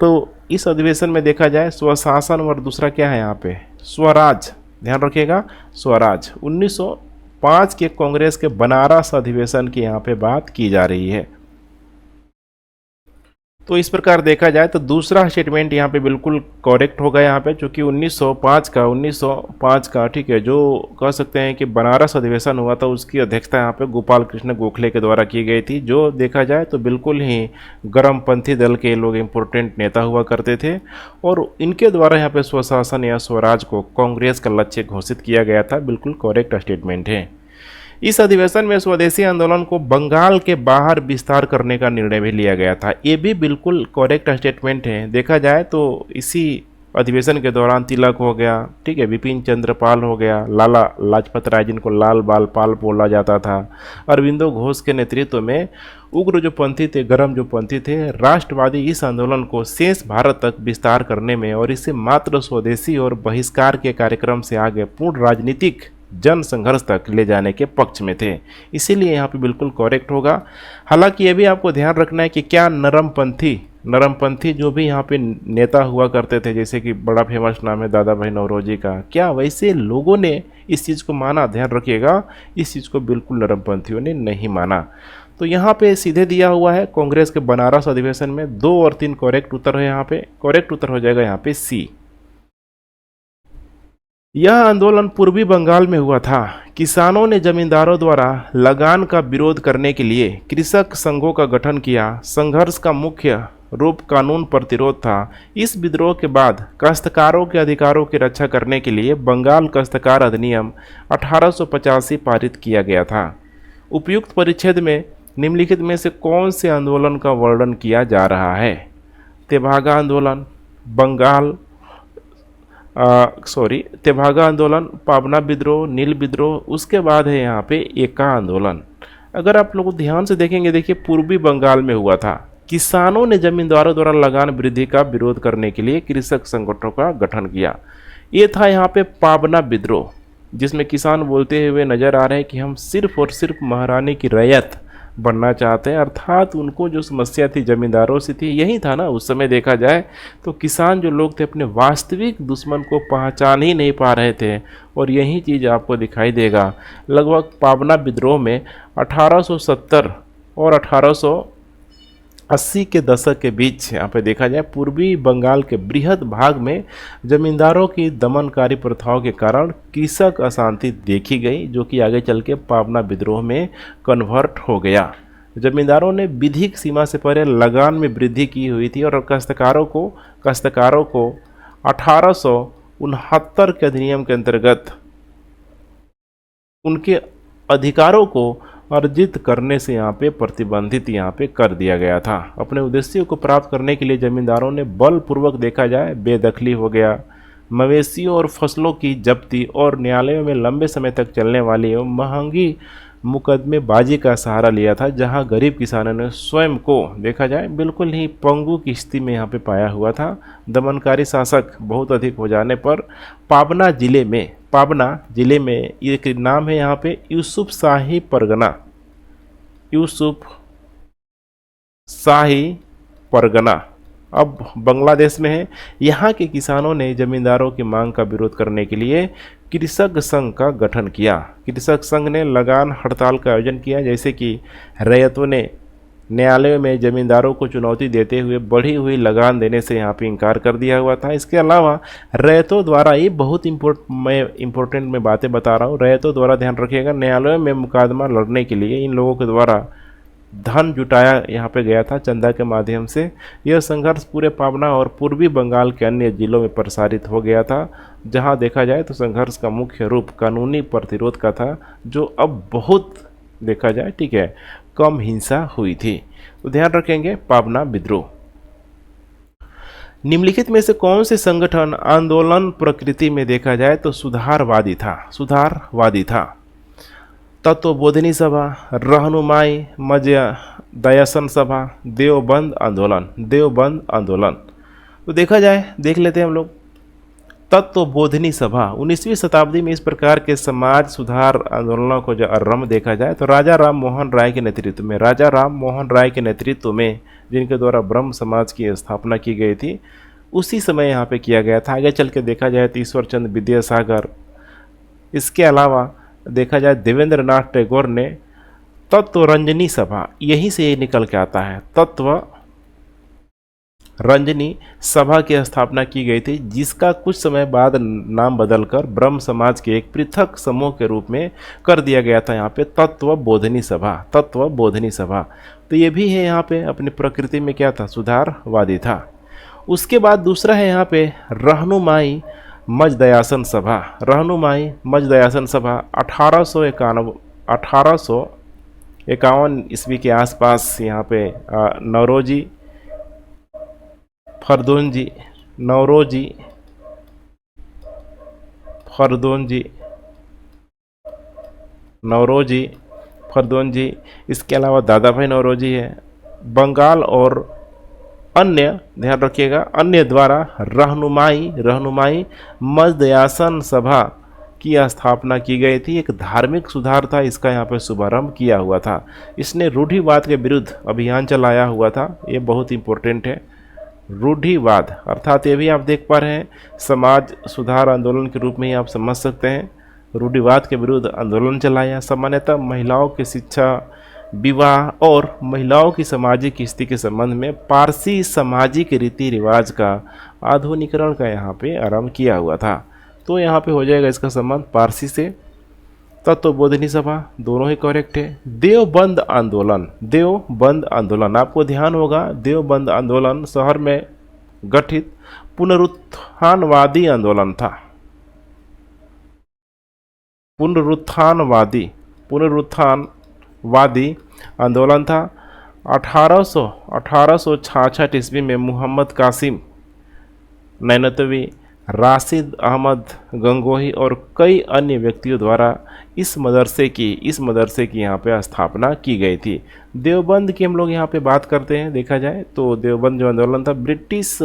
तो इस अधिवेशन में देखा जाए स्वशासन और दूसरा क्या है यहाँ पे स्वराज, ध्यान रखिएगा स्वराज। 1905 के कांग्रेस के बनारस अधिवेशन की यहाँ पे बात की जा रही है। तो इस प्रकार देखा जाए तो दूसरा स्टेटमेंट यहाँ पे बिल्कुल करेक्ट होगा यहाँ पे, चूँकि 1905 का ठीक है, जो कह सकते हैं कि बनारस अधिवेशन हुआ था उसकी अध्यक्षता यहाँ पे गोपाल कृष्ण गोखले के द्वारा की गई थी, जो देखा जाए तो बिल्कुल ही गर्मपंथी दल के लोग इम्पोर्टेंट नेता हुआ करते थे। और इनके द्वारा यहाँ पे स्वशासन या स्वराज को कांग्रेस का लक्ष्य घोषित किया गया था, बिल्कुल करेक्ट स्टेटमेंट है। इस अधिवेशन में स्वदेशी आंदोलन को बंगाल के बाहर विस्तार करने का निर्णय भी लिया गया था, ये भी बिल्कुल करेक्ट स्टेटमेंट है। देखा जाए तो इसी अधिवेशन के दौरान तिलक हो गया, ठीक है, बिपिन चंद्र पाल हो गया, लाला लाजपत राय जिनको लाल बाल पाल बोला जाता था, अरविंदो घोष के नेतृत्व में उग्र जो पंथी थे, गरम जो पंथी थे राष्ट्रवादी, इस आंदोलन को शेष भारत तक विस्तार करने में और इसे मात्र स्वदेशी और बहिष्कार के कार्यक्रम से आगे पूर्ण राजनीतिक जन संघर्ष तक ले जाने के पक्ष में थे, इसीलिए यहाँ पे बिल्कुल करेक्ट होगा। हालांकि ये भी आपको ध्यान रखना है कि क्या नरमपंथी जो भी यहाँ पे नेता हुआ करते थे, जैसे कि बड़ा फेमस नाम है दादा भाई नौरोजी का, क्या वैसे लोगों ने इस चीज़ को माना, ध्यान रखिएगा, इस चीज़ को बिल्कुल नरमपंथियों ने नहीं माना। तो यहाँ पे सीधे दिया हुआ है कांग्रेस के बनारस अधिवेशन में 2 और 3 करेक्ट उत्तर है। यहाँ पे करेक्ट उत्तर हो जाएगा यहाँ पे सी। यह आंदोलन पूर्वी बंगाल में हुआ था। किसानों ने जमींदारों द्वारा लगान का विरोध करने के लिए कृषक संघों का गठन किया। संघर्ष का मुख्य रूप कानून प्रतिरोध था। इस विद्रोह के बाद काश्तकारों के अधिकारों की रक्षा करने के लिए बंगाल काश्तकार अधिनियम 1885 पारित किया गया था। उपयुक्त परिच्छेद में निम्नलिखित में से कौन से आंदोलन का वर्णन किया जा रहा है। तेभागा आंदोलन, तेभागा आंदोलन, पाबना विद्रोह, नील विद्रोह, उसके बाद है यहाँ पे एका आंदोलन। अगर आप लोग ध्यान से देखेंगे, देखिए पूर्वी बंगाल में हुआ था। किसानों ने जमींदारों द्वारा लगान वृद्धि का विरोध करने के लिए कृषक संगठनों का गठन किया। ये था यहाँ पे पाबना विद्रोह, जिसमें किसान बोलते हुए नजर आ रहे हैं कि हम सिर्फ और सिर्फ महारानी की रैयत बनना चाहते हैं, अर्थात उनको जो समस्या थी जमींदारों से थी, यही था ना उस समय देखा जाए तो किसान जो लोग थे अपने वास्तविक दुश्मन को पहचान ही नहीं पा रहे थे। और यही चीज़ आपको दिखाई देगा लगभग पाबना विद्रोह में 1870 और 80 के दशक के बीच यहाँ पे देखा जाए पूर्वी बंगाल के बृहद भाग में जमींदारों की दमनकारी प्रथाओं के कारण कृषक अशांति देखी गई, जो कि आगे चल के पावना विद्रोह में कन्वर्ट हो गया। जमींदारों ने विधिक सीमा से परे लगान में वृद्धि की हुई थी और काश्तकारों को 1869 के अधिनियम के अंतर्गत उनके अधिकारों को अर्जित करने से यहाँ पे प्रतिबंधित यहाँ पे कर दिया गया था। अपने उद्देश्यों को प्राप्त करने के लिए जमींदारों ने बलपूर्वक देखा जाए बेदखली हो गया, मवेशियों और फसलों की जब्ती और न्यायालयों में लंबे समय तक चलने वाली एवं महंगी मुकदमेबाजी का सहारा लिया था, जहां गरीब किसानों ने स्वयं को देखा जाए बिल्कुल ही पंगु की स्थिति में यहाँ पे पाया हुआ था। दमनकारी शासक बहुत अधिक हो जाने पर पाबना जिले में एक नाम है यहाँ पे यूसुफ शाही परगना, अब बांग्लादेश में है। यहाँ के किसानों ने जमींदारों की मांग का विरोध करने के लिए कृषक संघ का गठन किया। कृषक संघ ने लगान हड़ताल का आयोजन किया, जैसे कि रैयतों ने न्यायालयों में जमींदारों को चुनौती देते हुए बढ़ी हुई लगान देने से यहाँ पे इनकार कर दिया हुआ था। इसके अलावा रैयतों द्वारा, ये बहुत इम्पोर्टेंट मैं बातें बता रहा हूँ, रैयतों द्वारा ध्यान रखिएगा, न्यायालयों में मुकदमा लड़ने के लिए इन लोगों के द्वारा धन जुटाया यहाँ पे गया था चंदा के माध्यम से। यह संघर्ष पूरे पाबना और पूर्वी बंगाल के अन्य जिलों में प्रसारित हो गया था, जहाँ देखा जाए तो संघर्ष का मुख्य रूप कानूनी प्रतिरोध का था, जो अब बहुत देखा जाए ठीक है कम हिंसा हुई थी। तो ध्यान रखेंगे पाबना विद्रोह। निम्नलिखित में से कौन से संगठन आंदोलन प्रकृति में देखा जाए तो सुधारवादी था? तत्वबोधिनी सभा, रहनुमाई मज दयासन सभा, देवबंद आंदोलन। तो देखा जाए, देख लेते हैं हम लोग। तत्वबोधिनी सभा 19वीं शताब्दी में इस प्रकार के समाज सुधार आंदोलनों को जो आरंभ देखा जाए तो राजा राम मोहन राय के नेतृत्व में जिनके द्वारा ब्रह्म समाज की स्थापना की गई थी, उसी समय यहाँ पे किया गया था। आगे चल के देखा जाए तो ईश्वर चंद्र विद्यासागर, इसके अलावा देखा जाए देवेंद्र नाथ टैगोर ने तत्वरंजनी सभा, यहीं से ये निकल के आता है, तत्वरंजनी सभा की स्थापना की गई थी, जिसका कुछ समय बाद नाम बदलकर ब्रह्म समाज के एक पृथक समूह के रूप में कर दिया गया था यहाँ पे तत्वबोधिनी सभा। तो ये भी है यहाँ पे अपनी प्रकृति में क्या था, सुधारवादी था। उसके बाद दूसरा है यहाँ पे रहनुमाई मज दयासन सभा 1851 ईस्वी के आसपास यहाँ पे नौरोजी फरदोंजी, इसके अलावा दादा भाई नौरोजी है। बंगाल और अन्य, ध्यान रखिएगा, अन्य द्वारा रहनुमाई मजदयासन सभा की स्थापना की गई थी। एक धार्मिक सुधार था, इसका यहाँ पर शुभारंभ किया हुआ था। इसने रूढ़िवाद के विरुद्ध अभियान चलाया हुआ था, ये बहुत इंपॉर्टेंट है। रूढ़िवाद अर्थात ये भी आप देख पा रहे हैं समाज सुधार आंदोलन के रूप में ही आप समझ सकते हैं। रूढ़िवाद के विरुद्ध आंदोलन चलाया। सामान्यतः महिलाओं की शिक्षा, विवाह और महिलाओं की सामाजिक स्थिति के संबंध में पारसी सामाजिक रीति रिवाज का आधुनिकीकरण का यहाँ पे आरंभ किया हुआ था। तो यहाँ पे हो जाएगा इसका संबंध पारसी से। तत्वबोधिनी सभा दोनों ही करेक्ट है। देवबंद आंदोलन आपको ध्यान होगा, देवबंद आंदोलन शहर में गठित पुनरुत्थानवादी आंदोलन था। पुनरुत्थानवादी आंदोलन था। 1866 ईस्वी में मोहम्मद कासिम नैनतवी, राशिद अहमद गंगोही और कई अन्य व्यक्तियों द्वारा इस मदरसे की यहाँ पे स्थापना की गई थी। देवबंद की हम लोग यहाँ पे बात करते हैं, देखा जाए तो देवबंद जो आंदोलन था ब्रिटिश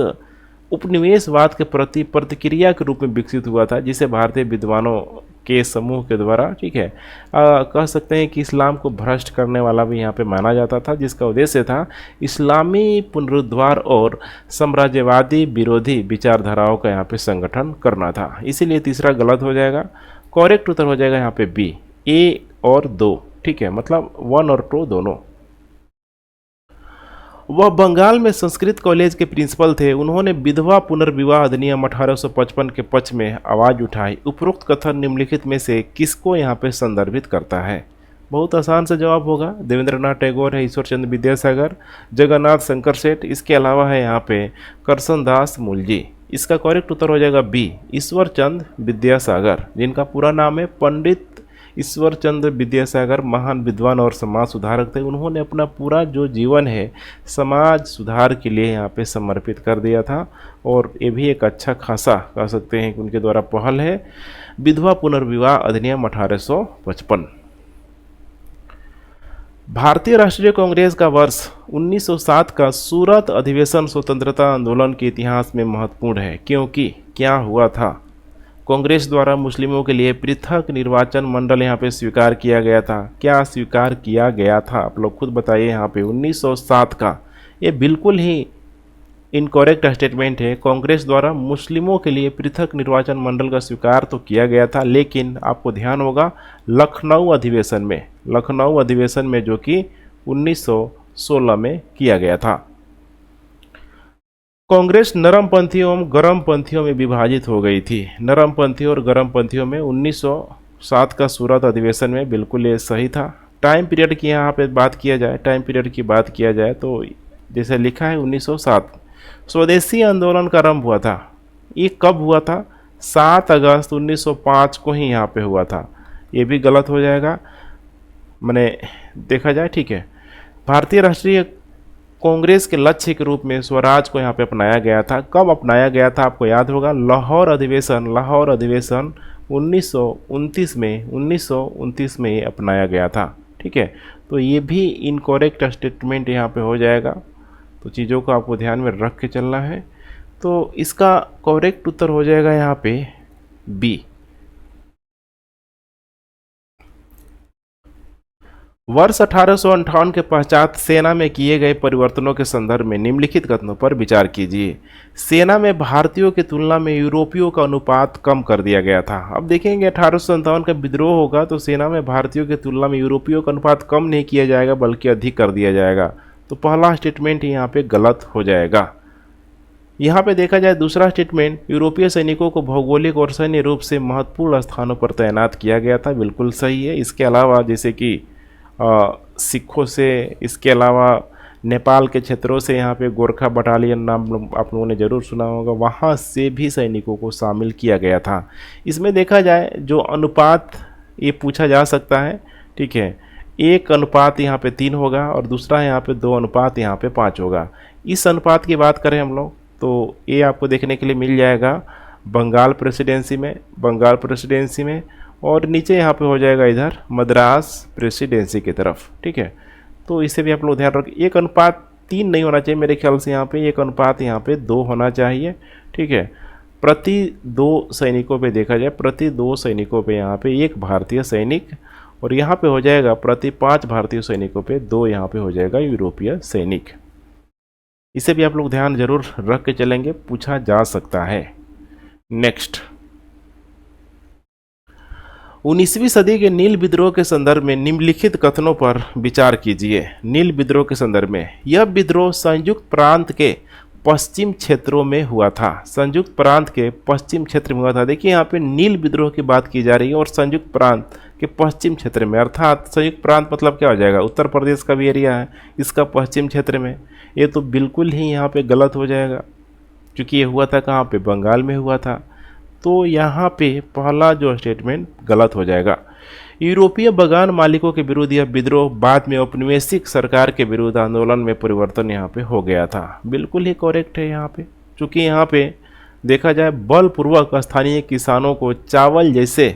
उपनिवेशवाद के प्रति प्रतिक्रिया के रूप में विकसित हुआ था, जिसे भारतीय विद्वानों के समूह के द्वारा ठीक है कह सकते हैं कि इस्लाम को भ्रष्ट करने वाला भी यहाँ पे माना जाता था, जिसका उद्देश्य था इस्लामी पुनरुद्धार और साम्राज्यवादी विरोधी विचारधाराओं का यहाँ पे संगठन करना था। इसीलिए तीसरा गलत हो जाएगा। करेक्ट उत्तर हो जाएगा यहाँ पे बी, ए और 2 ठीक है, मतलब 1 और 2 दोनों। वह बंगाल में संस्कृत कॉलेज के प्रिंसिपल थे। उन्होंने विधवा पुनर्विवाह अधिनियम 1855 के पक्ष में आवाज उठाई। उपरोक्त कथन निम्नलिखित में से किसको यहाँ पे संदर्भित करता है? बहुत आसान सा जवाब होगा, देवेंद्रनाथ टैगोर है, ईश्वर चंद्र विद्यासागर, जगन्नाथ शंकर सेठ, इसके अलावा है यहाँ पे करसन दास मूलजी। इसका करेक्ट उत्तर हो जाएगा बी, ईश्वर चंद्र विद्यासागर, जिनका पूरा नाम है पंडित ईश्वर चंद्र विद्यासागर। महान विद्वान और समाज सुधारक थे। उन्होंने अपना पूरा जो जीवन है समाज सुधार के लिए यहाँ पे समर्पित कर दिया था, और ये भी एक अच्छा खासा कह सकते हैं कि उनके द्वारा पहल है विधवा पुनर्विवाह अधिनियम 1855। भारतीय राष्ट्रीय कांग्रेस का वर्ष 1907 का सूरत अधिवेशन स्वतंत्रता आंदोलन के इतिहास में महत्वपूर्ण है, क्योंकि क्या हुआ था? कांग्रेस द्वारा मुस्लिमों के लिए पृथक निर्वाचन मंडल यहाँ पे स्वीकार किया गया था। क्या स्वीकार किया गया था? आप लोग खुद बताइए। यहाँ पे 1907 का, ये बिल्कुल ही इनकरेक्ट स्टेटमेंट है। कांग्रेस द्वारा मुस्लिमों के लिए पृथक निर्वाचन मंडल का स्वीकार तो किया गया था, लेकिन आपको ध्यान होगा लखनऊ अधिवेशन में, लखनऊ अधिवेशन में जो कि 1916 में किया गया था। कांग्रेस नरमपंथियों एवं गर्मपंथियों में विभाजित हो गई थी। नरमपंथियों और गर्मपंथियों में 1907 का सूरत अधिवेशन में, बिल्कुल ये सही था। टाइम पीरियड की यहाँ पे बात किया जाए, टाइम पीरियड की बात किया जाए तो जैसे लिखा है 1907 स्वदेशी आंदोलन का आरंभ हुआ था। ये कब हुआ था? 7 अगस्त 1905 को ही यहाँ पे हुआ था। ये भी गलत हो जाएगा, मैंने देखा जाए, ठीक है। भारतीय राष्ट्रीय कांग्रेस के लक्ष्य के रूप में स्वराज को यहाँ पे अपनाया गया था। कब अपनाया गया था? आपको याद होगा, लाहौर अधिवेशन, लाहौर अधिवेशन 1929 में ये अपनाया गया था, ठीक है। तो ये भी इनकरेक्ट स्टेटमेंट यहाँ पे हो जाएगा, तो चीज़ों को आपको ध्यान में रख के चलना है। तो इसका करेक्ट उत्तर हो जाएगा यहाँ पे बी। वर्ष 1858 के पश्चात सेना में किए गए परिवर्तनों के संदर्भ में निम्नलिखित कथनों पर विचार कीजिए। सेना में भारतीयों की तुलना में यूरोपियों का अनुपात कम कर दिया गया था। अब देखेंगे 1857 का विद्रोह होगा तो सेना में भारतीयों की तुलना में यूरोपियों का अनुपात कम नहीं किया जाएगा बल्कि अधिक कर दिया जाएगा। तो पहला स्टेटमेंट यहाँ पे गलत हो जाएगा। यहाँ पे देखा जाए दूसरा स्टेटमेंट, यूरोपीय सैनिकों को भौगोलिक और सैन्य रूप से महत्वपूर्ण स्थानों पर तैनात किया गया था, बिल्कुल सही है। इसके अलावा जैसे कि सिखों से, इसके अलावा नेपाल के क्षेत्रों से यहाँ पे गोरखा बटालियन नाम आप लोगों ने ज़रूर सुना होगा, वहाँ से भी सैनिकों को शामिल किया गया था। इसमें देखा जाए जो अनुपात ये पूछा जा सकता है, ठीक है, 1 अनुपात यहाँ पे 3 होगा और दूसरा यहाँ पे 2 अनुपात यहाँ पे 5 होगा। इस अनुपात की बात करें हम लोग तो ये आपको देखने के लिए मिल जाएगा बंगाल प्रेसिडेंसी में, बंगाल प्रेसिडेंसी में, और नीचे यहाँ पे हो जाएगा इधर मद्रास प्रेसिडेंसी की तरफ, ठीक है। तो इसे भी आप लोग ध्यान रखें। 1 अनुपात 3 नहीं होना चाहिए मेरे ख्याल से, यहाँ पे 1 अनुपात यहाँ पे 2 होना चाहिए, ठीक है। प्रति 2 सैनिकों पे देखा जाए, प्रति 2 सैनिकों पे यहाँ पे 1 भारतीय सैनिक, और यहाँ पे हो जाएगा प्रति 5 भारतीय सैनिकों पे 2 यहाँ पे हो जाएगा यूरोपीय सैनिक। इसे भी आप लोग ध्यान जरूर रख के चलेंगे, पूछा जा सकता है। नेक्स्ट, 19वीं सदी के नील विद्रोह के संदर्भ में निम्नलिखित कथनों पर विचार कीजिए। नील विद्रोह के संदर्भ में, यह विद्रोह संयुक्त प्रांत के पश्चिम क्षेत्रों में हुआ था। संयुक्त प्रांत के पश्चिम क्षेत्र में हुआ था। देखिए यहाँ पे नील विद्रोह की बात की जा रही है और संयुक्त प्रांत के पश्चिम क्षेत्र में, अर्थात संयुक्त प्रांत मतलब क्या हो जाएगा, उत्तर प्रदेश का भी एरिया है, इसका पश्चिम क्षेत्र में। ये तो बिल्कुल ही यहाँ पे गलत हो जाएगा, क्योंकि ये हुआ था कहाँ पे, बंगाल में हुआ था। तो यहाँ पे पहला जो स्टेटमेंट गलत हो जाएगा। यूरोपीय बागान मालिकों के विरुद्ध यह विद्रोह बाद में औपनिवेशिक सरकार के विरुद्ध आंदोलन में परिवर्तन यहाँ पे हो गया था, बिल्कुल ही करेक्ट है यहाँ पे। चूँकि यहाँ पे देखा जाए बलपूर्वक स्थानीय किसानों को चावल जैसे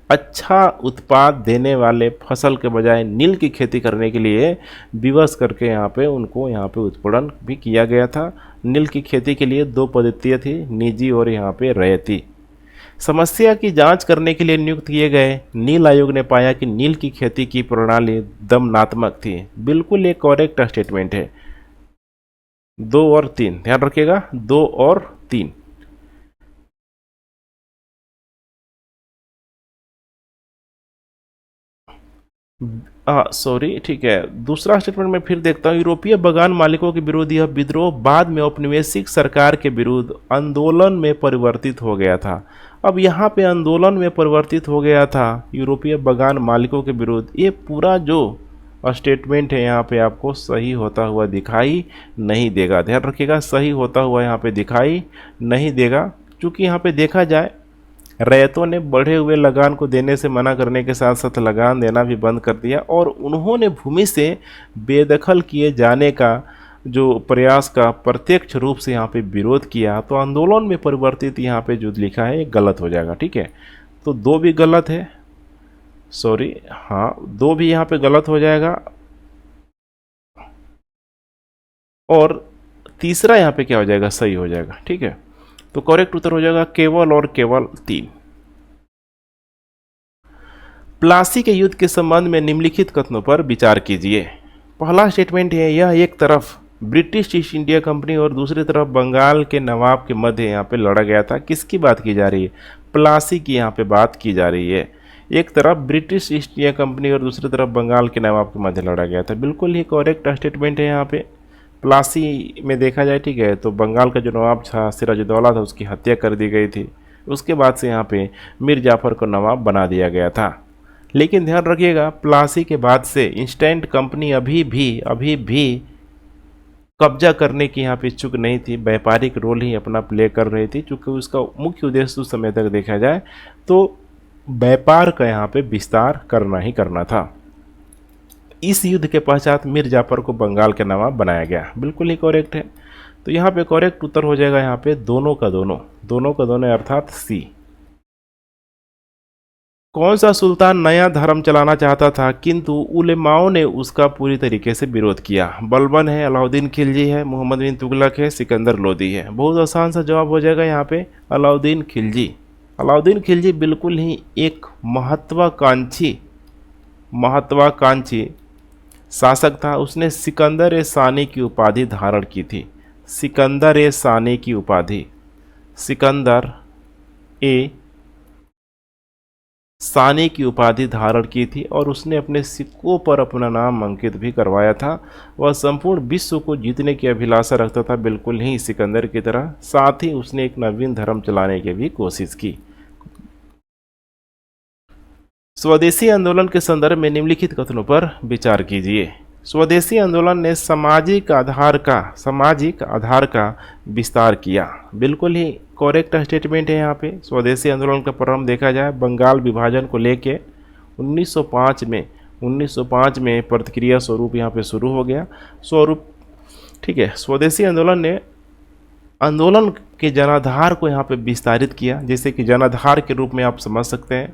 अच्छा उत्पाद देने वाले फसल के बजाय नील की खेती करने के लिए विवश करके यहाँ पे उनको यहाँ पे उत्पादन भी किया गया था। नील की खेती के लिए 2 पद्धतियाँ थी, निजी और यहाँ पे रैयती। समस्या की जांच करने के लिए नियुक्त किए गए नील आयोग ने पाया कि नील की खेती की प्रणाली दमनात्मक थी, बिल्कुल एक करेक्ट स्टेटमेंट है। 2 और 3 ध्यान रखिएगा, 2 और 3। सॉरी, ठीक है, दूसरा स्टेटमेंट में फिर देखता हूँ। यूरोपीय बागान मालिकों के विरुद्ध यह विद्रोह बाद में औपनिवेशिक सरकार के विरुद्ध आंदोलन में परिवर्तित हो गया था। अब यहाँ पे आंदोलन में परिवर्तित हो गया था यूरोपीय बागान मालिकों के विरुद्ध। ये पूरा जो स्टेटमेंट है यहाँ पे आपको सही होता हुआ दिखाई नहीं देगा। ध्यान रखिएगा, सही होता हुआ यहाँ पे दिखाई नहीं देगा, क्योंकि यहाँ पे देखा जाए रैयतों ने बढ़े हुए लगान को देने से मना करने के साथ साथ लगान देना भी बंद कर दिया, और उन्होंने भूमि से बेदखल किए जाने का जो प्रयास का प्रत्यक्ष रूप से यहाँ पे विरोध किया। तो आंदोलन में परिवर्तित यहाँ पे जो लिखा है ये गलत हो जाएगा। ठीक है, तो दो भी गलत है, सॉरी, हाँ, दो भी यहाँ पे गलत हो जाएगा, और तीसरा यहाँ पे क्या हो जाएगा, सही हो जाएगा। ठीक है, तो करेक्ट उत्तर हो जाएगा केवल और केवल 3। प्लासी के युद्ध के संबंध में निम्नलिखित कथनों पर विचार कीजिए। पहला स्टेटमेंट है, यह एक तरफ ब्रिटिश ईस्ट इंडिया कंपनी और दूसरी तरफ बंगाल के नवाब के मध्य यहाँ पे लड़ा गया था। किसकी बात की जा रही है, प्लासी की यहाँ पे बात की जा रही है। एक तरफ ब्रिटिश ईस्ट इंडिया कंपनी और दूसरी तरफ बंगाल के नवाब के मध्य लड़ा गया था। बिल्कुल ही करेक्ट स्टेटमेंट है यहाँ पे। प्लासी में देखा जाए, ठीक है, तो बंगाल का जो नवाब था सिराजुद्दौला था, उसकी हत्या कर दी गई थी। उसके बाद से यहाँ पे मीर जाफर को नवाब बना दिया गया था। लेकिन ध्यान रखिएगा, प्लासी के बाद से इंस्टेंट कंपनी अभी भी कब्जा करने की यहाँ पे इच्छुक नहीं थी, व्यापारिक रोल ही अपना प्ले कर रही थी, क्योंकि उसका मुख्य उद्देश्य उस समय तक देखा जाए तो व्यापार का यहाँ पे विस्तार करना ही करना था। इस युद्ध के पश्चात मीर जाफर को बंगाल के नवाब बनाया गया। बिल्कुल ही करेक्ट है, तो यहाँ पे करेक्ट उत्तर हो जाएगा यहाँ पे दोनों का दोनों अर्थात सी। कौन सा सुल्तान नया धर्म चलाना चाहता था किंतु उलेमाओं ने उसका पूरी तरीके से विरोध किया? बलबन है, अलाउद्दीन खिलजी है, मोहम्मद बिन तुगलक है, सिकंदर लोदी है। बहुत आसान सा जवाब हो जाएगा यहाँ पे अलाउद्दीन खिलजी। अलाउद्दीन खिलजी बिल्कुल ही एक महत्वाकांक्षी शासक था। उसने सिकंदर ए सानी की उपाधि धारण की थी। सिकंदर ए सानी की उपाधि, सिकंदर ए सानी की उपाधि धारण की थी, और उसने अपने सिक्कों पर अपना नाम अंकित भी करवाया था। वह संपूर्ण विश्व को जीतने की अभिलाषा रखता था, बिल्कुल ही सिकंदर की तरह। साथ ही उसने एक नवीन धर्म चलाने की भी कोशिश की। स्वदेशी आंदोलन के संदर्भ में निम्नलिखित कथनों पर विचार कीजिए। स्वदेशी आंदोलन ने सामाजिक आधार का विस्तार किया। बिल्कुल ही करेक्ट स्टेटमेंट है यहाँ पे। स्वदेशी आंदोलन का प्रारंभ देखा जाए बंगाल विभाजन को लेके 1905 में प्रतिक्रिया स्वरूप यहाँ पे शुरू हो गया। ठीक है, स्वदेशी आंदोलन ने आंदोलन के जनाधार को यहाँ पे विस्तारित किया। जैसे कि जनाधार के रूप में आप समझ सकते हैं,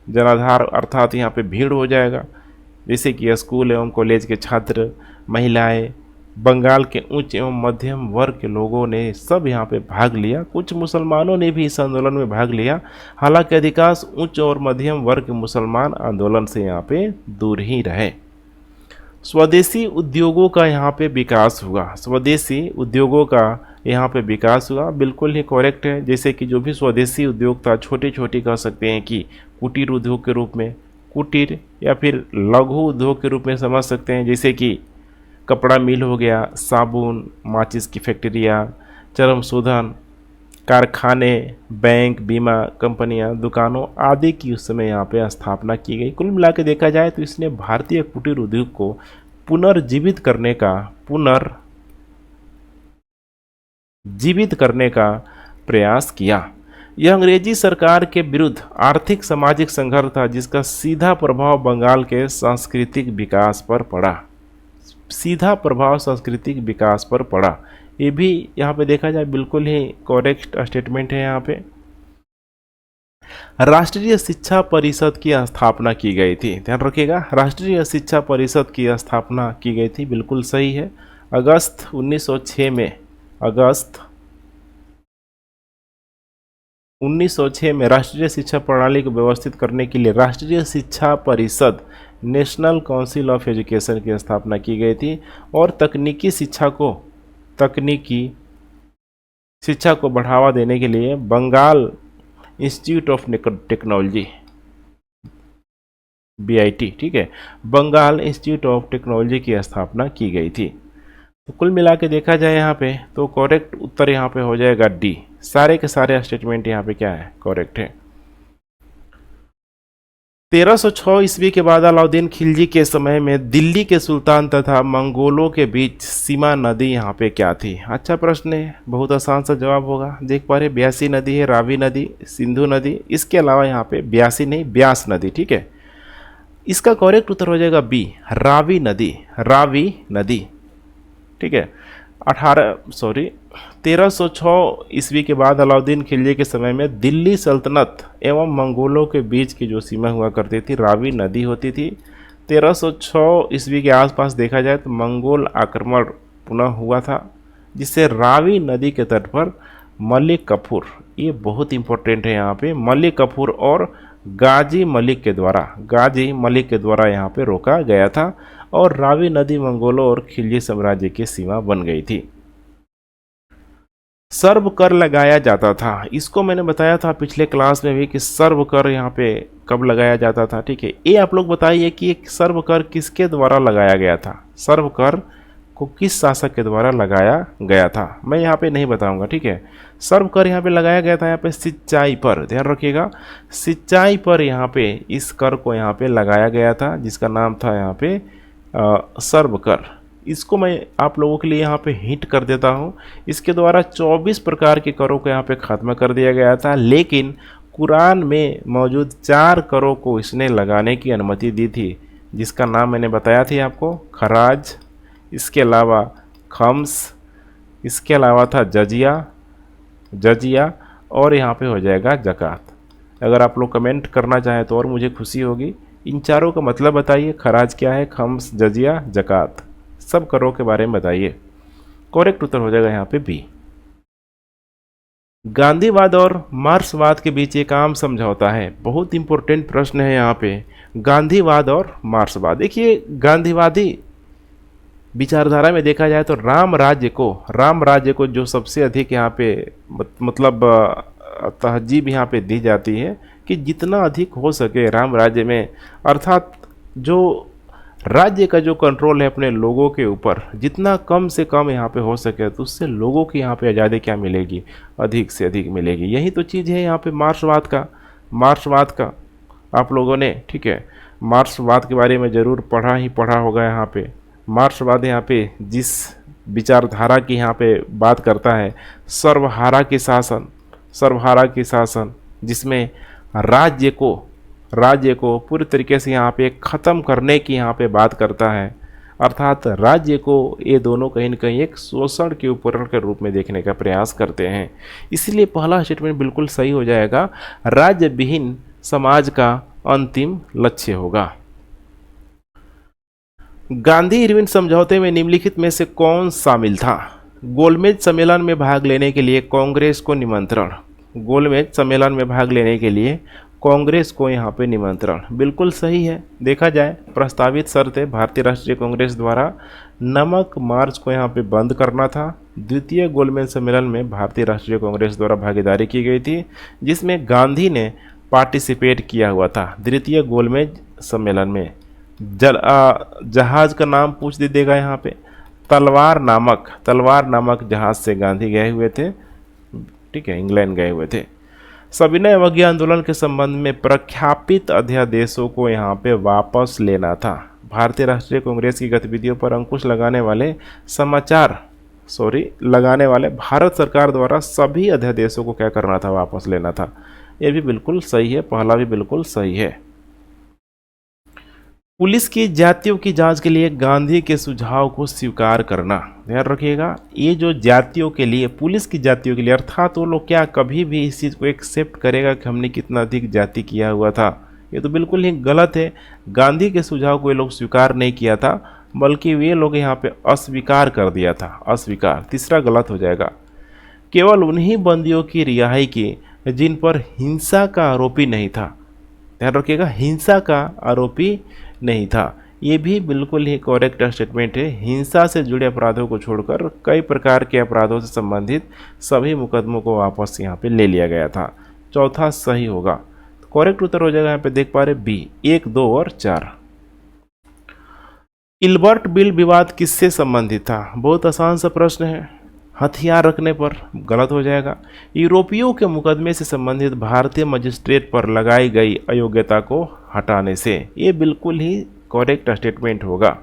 जनाधार अर्थात यहाँ पे भीड़ हो जाएगा। जैसे कि स्कूल एवं कॉलेज के छात्र, महिलाएं, बंगाल के उच्च एवं मध्यम वर्ग के लोगों ने सब यहाँ पे भाग लिया। कुछ मुसलमानों ने भी इस आंदोलन में भाग लिया। हालांकि अधिकांश उच्च और मध्यम वर्ग के मुसलमान आंदोलन से यहाँ पे दूर ही रहे। स्वदेशी उद्योगों का यहाँ पे विकास हुआ। स्वदेशी उद्योगों का यहाँ पे विकास हुआ, बिल्कुल ही करेक्ट है। जैसे कि जो भी स्वदेशी उद्योग था, छोटी छोटी कह सकते हैं कि कुटीर उद्योग के रूप में, कुटीर या फिर लघु उद्योग के रूप में समझ सकते हैं। जैसे कि कपड़ा मिल हो गया, साबुन, माचिस की फैक्ट्रियाँ, चरम शोधन कारखाने, बैंक, बीमा कंपनियां, दुकानों आदि की उस समय यहाँ पे स्थापना की गई। कुल मिला के देखा जाए तो इसने भारतीय कुटीर उद्योग को पुनर्जीवित करने का प्रयास किया। यह अंग्रेजी सरकार के विरुद्ध आर्थिक सामाजिक संघर्ष था, जिसका सीधा प्रभाव बंगाल के सांस्कृतिक विकास पर पड़ा। ये भी यहाँ पे देखा जाए बिल्कुल ही करेक्ट स्टेटमेंट है। यहाँ पे राष्ट्रीय शिक्षा परिषद की स्थापना की गई थी। ध्यान रखिएगा, राष्ट्रीय शिक्षा परिषद की स्थापना की गई थी, बिल्कुल सही है। अगस्त 1906 में राष्ट्रीय शिक्षा प्रणाली को व्यवस्थित करने के लिए राष्ट्रीय शिक्षा परिषद, नेशनल काउंसिल ऑफ एजुकेशन की स्थापना की गई थी, और तकनीकी शिक्षा को बढ़ावा देने के लिए Bengal institute of technology BIT, ठीक है, बंगाल इंस्टीट्यूट ऑफ टेक्नोलॉजी की स्थापना की गई थी। तो कुल मिला के देखा जाए यहाँ पे तो करेक्ट उत्तर यहाँ पे हो जाएगा डी। सारे के सारे स्टेटमेंट यहाँ पे क्या है, करेक्ट है। 1306 ईस्वी के बाद अलाउद्दीन खिलजी के समय में दिल्ली के सुल्तान तथा मंगोलों के बीच सीमा नदी यहाँ पे क्या थी? अच्छा प्रश्न है, बहुत आसान सा जवाब होगा। देख पा रहे ब्यासी नदी है, रावी नदी, सिंधु नदी, इसके अलावा यहाँ पे ब्यासी नहीं ब्यास नदी, ठीक है। इसका करेक्ट उत्तर हो जाएगा बी, रावी नदी, रावी नदी, ठीक है। 1306 ईस्वी के बाद अलाउद्दीन खिलजी के समय में दिल्ली सल्तनत एवं मंगोलों के बीच की जो सीमा हुआ करती थी रावी नदी होती थी। 1306 ईस्वी के आसपास देखा जाए तो मंगोल आक्रमण पुनः हुआ था, जिससे रावी नदी के तट पर मलिक कफूर, ये बहुत इंपॉर्टेंट है यहाँ पे, मलिक कफूर और गाजी मलिक के द्वारा यहाँ पे रोका गया था और रावी नदी मंगोलों और खिलजी साम्राज्य की सीमा बन गई थी। सर्व कर लगाया जाता था, इसको मैंने बताया था पिछले क्लास में भी कि सर्व कर यहाँ पे कब लगाया जाता था, ठीक है। ये आप लोग बताइए कि एक सर्व कर किसके द्वारा लगाया गया था, सर्व कर को किस शासक के द्वारा लगाया गया था, मैं यहाँ पे नहीं बताऊंगा, ठीक है। सर्व कर यहाँ पे लगाया गया था यहाँ पे सिंचाई पर, ध्यान रखिएगा, सिंचाई पर यहाँ पे इस कर को यहाँ पे लगाया गया था, जिसका नाम था यहाँ पे सर्व कर। इसको मैं आप लोगों के लिए यहाँ पे हिंट कर देता हूँ। इसके द्वारा 24 प्रकार के करों को यहाँ पे खत्म कर दिया गया था, लेकिन कुरान में मौजूद 4 करों को इसने लगाने की अनुमति दी थी, जिसका नाम मैंने बताया था आपको, खराज, इसके अलावा खम्स, इसके अलावा था जजिया और यहाँ पे हो जाएगा ज़कात। अगर आप लोग कमेंट करना चाहें तो और मुझे खुशी होगी। इन चारों का मतलब बताइए, खराज क्या है, खम्स, जजिया, ज़कात, सब करों के बारे में बताइए। करेक्ट उत्तर हो जाएगा यहाँ पे बी। गांधीवाद और मार्क्सवाद के बीच एक आम समझौता है, बहुत इंपॉर्टेंट प्रश्न है यहाँ पे, गांधीवाद और मार्क्सवाद। देखिए गांधीवादी विचारधारा में देखा जाए तो राम राज्य को जो सबसे अधिक यहाँ पे मतलब तहजीब यहाँ पे दी जाती है कि जितना अधिक हो सके राम राज्य में, अर्थात जो राज्य का जो कंट्रोल है अपने लोगों के ऊपर, जितना कम से कम यहाँ पे हो सके तो उससे लोगों की यहाँ पे आज़ादी क्या मिलेगी, अधिक से अधिक मिलेगी। यही तो चीज़ है यहाँ पे मार्क्सवाद का आप लोगों ने, ठीक है, मार्क्सवाद के बारे में ज़रूर पढ़ा होगा। यहाँ पे मार्क्सवाद यहाँ पे जिस विचारधारा की यहाँ पे बात करता है, सर्वहारा की शासन, जिसमें राज्य को पूरी तरीके से यहाँ पे ख़त्म करने की यहाँ पे बात करता है, अर्थात राज्य को ये दोनों कहीं न कहीं एक शोषण के उपकरण के रूप में देखने का प्रयास करते हैं। इसलिए पहला स्टेटमेंट बिल्कुल सही हो जाएगा, राज्य विहीन समाज का अंतिम लक्ष्य होगा। गांधी इरविन समझौते में निम्नलिखित में से कौन शामिल था? गोलमेज सम्मेलन में भाग लेने के लिए कांग्रेस को निमंत्रण, गोलमेज सम्मेलन में भाग लेने के लिए कांग्रेस को यहाँ पे निमंत्रण, बिल्कुल सही है। देखा जाए प्रस्तावित शर्त है भारतीय राष्ट्रीय कांग्रेस द्वारा नमक मार्च को यहाँ पे बंद करना था। द्वितीय गोलमेज सम्मेलन में भारतीय राष्ट्रीय कांग्रेस द्वारा भागीदारी की गई थी, जिसमें गांधी ने पार्टिसिपेट किया हुआ था। द्वितीय गोलमेज सम्मेलन में जहाज का नाम पूछ दीजिएगा यहाँ पे, तलवार नामक जहाज से गांधी गए हुए थे, ठीक है, इंग्लैंड गए हुए थे। सविनय अवज्ञा आंदोलन के संबंध में प्रख्यापित अध्यादेशों को यहाँ पे वापस लेना था। भारतीय राष्ट्रीय कांग्रेस की गतिविधियों पर अंकुश लगाने वाले भारत सरकार द्वारा सभी अध्यादेशों को क्या करना था, वापस लेना था। ये भी बिल्कुल सही है, पहला भी बिल्कुल सही है। पुलिस की जातियों की जांच के लिए गांधी के सुझाव को स्वीकार करना, ध्यान रखिएगा, ये जो जातियों के लिए, पुलिस की जातियों के लिए, अर्थात वो लोग क्या कभी भी इस चीज़ को एक्सेप्ट करेगा कि हमने कितना अधिक जाति किया हुआ था? ये तो बिल्कुल ही गलत है। गांधी के सुझाव को ये लोग स्वीकार नहीं किया था, बल्कि वे लोग यहाँ पे अस्वीकार कर दिया था, अस्वीकार, तीसरा गलत हो जाएगा। केवल उन्हीं बंदियों की रिहाई की जिन पर हिंसा का आरोपी नहीं था, ध्यान रखिएगा, हिंसा का आरोपी नहीं था। ये भी बिल्कुल ही करेक्ट स्टेटमेंट है। हिंसा से जुड़े अपराधों को छोड़कर कई प्रकार के अपराधों से संबंधित सभी मुकदमों को वापस यहाँ पे ले लिया गया था, चौथा सही होगा। करेक्ट उत्तर हो जाएगा यहाँ पे देख पा रहे बी, 1, 2 और 4। इल्बर्ट बिल विवाद किससे संबंधित था? बहुत आसान सा प्रश्न है, हथियार रखने पर, गलत हो जाएगा। यूरोपियों के मुकदमे से संबंधित भारतीय मजिस्ट्रेट पर लगाई गई अयोग्यता को हटाने से, ये बिल्कुल ही करेक्ट स्टेटमेंट होगा।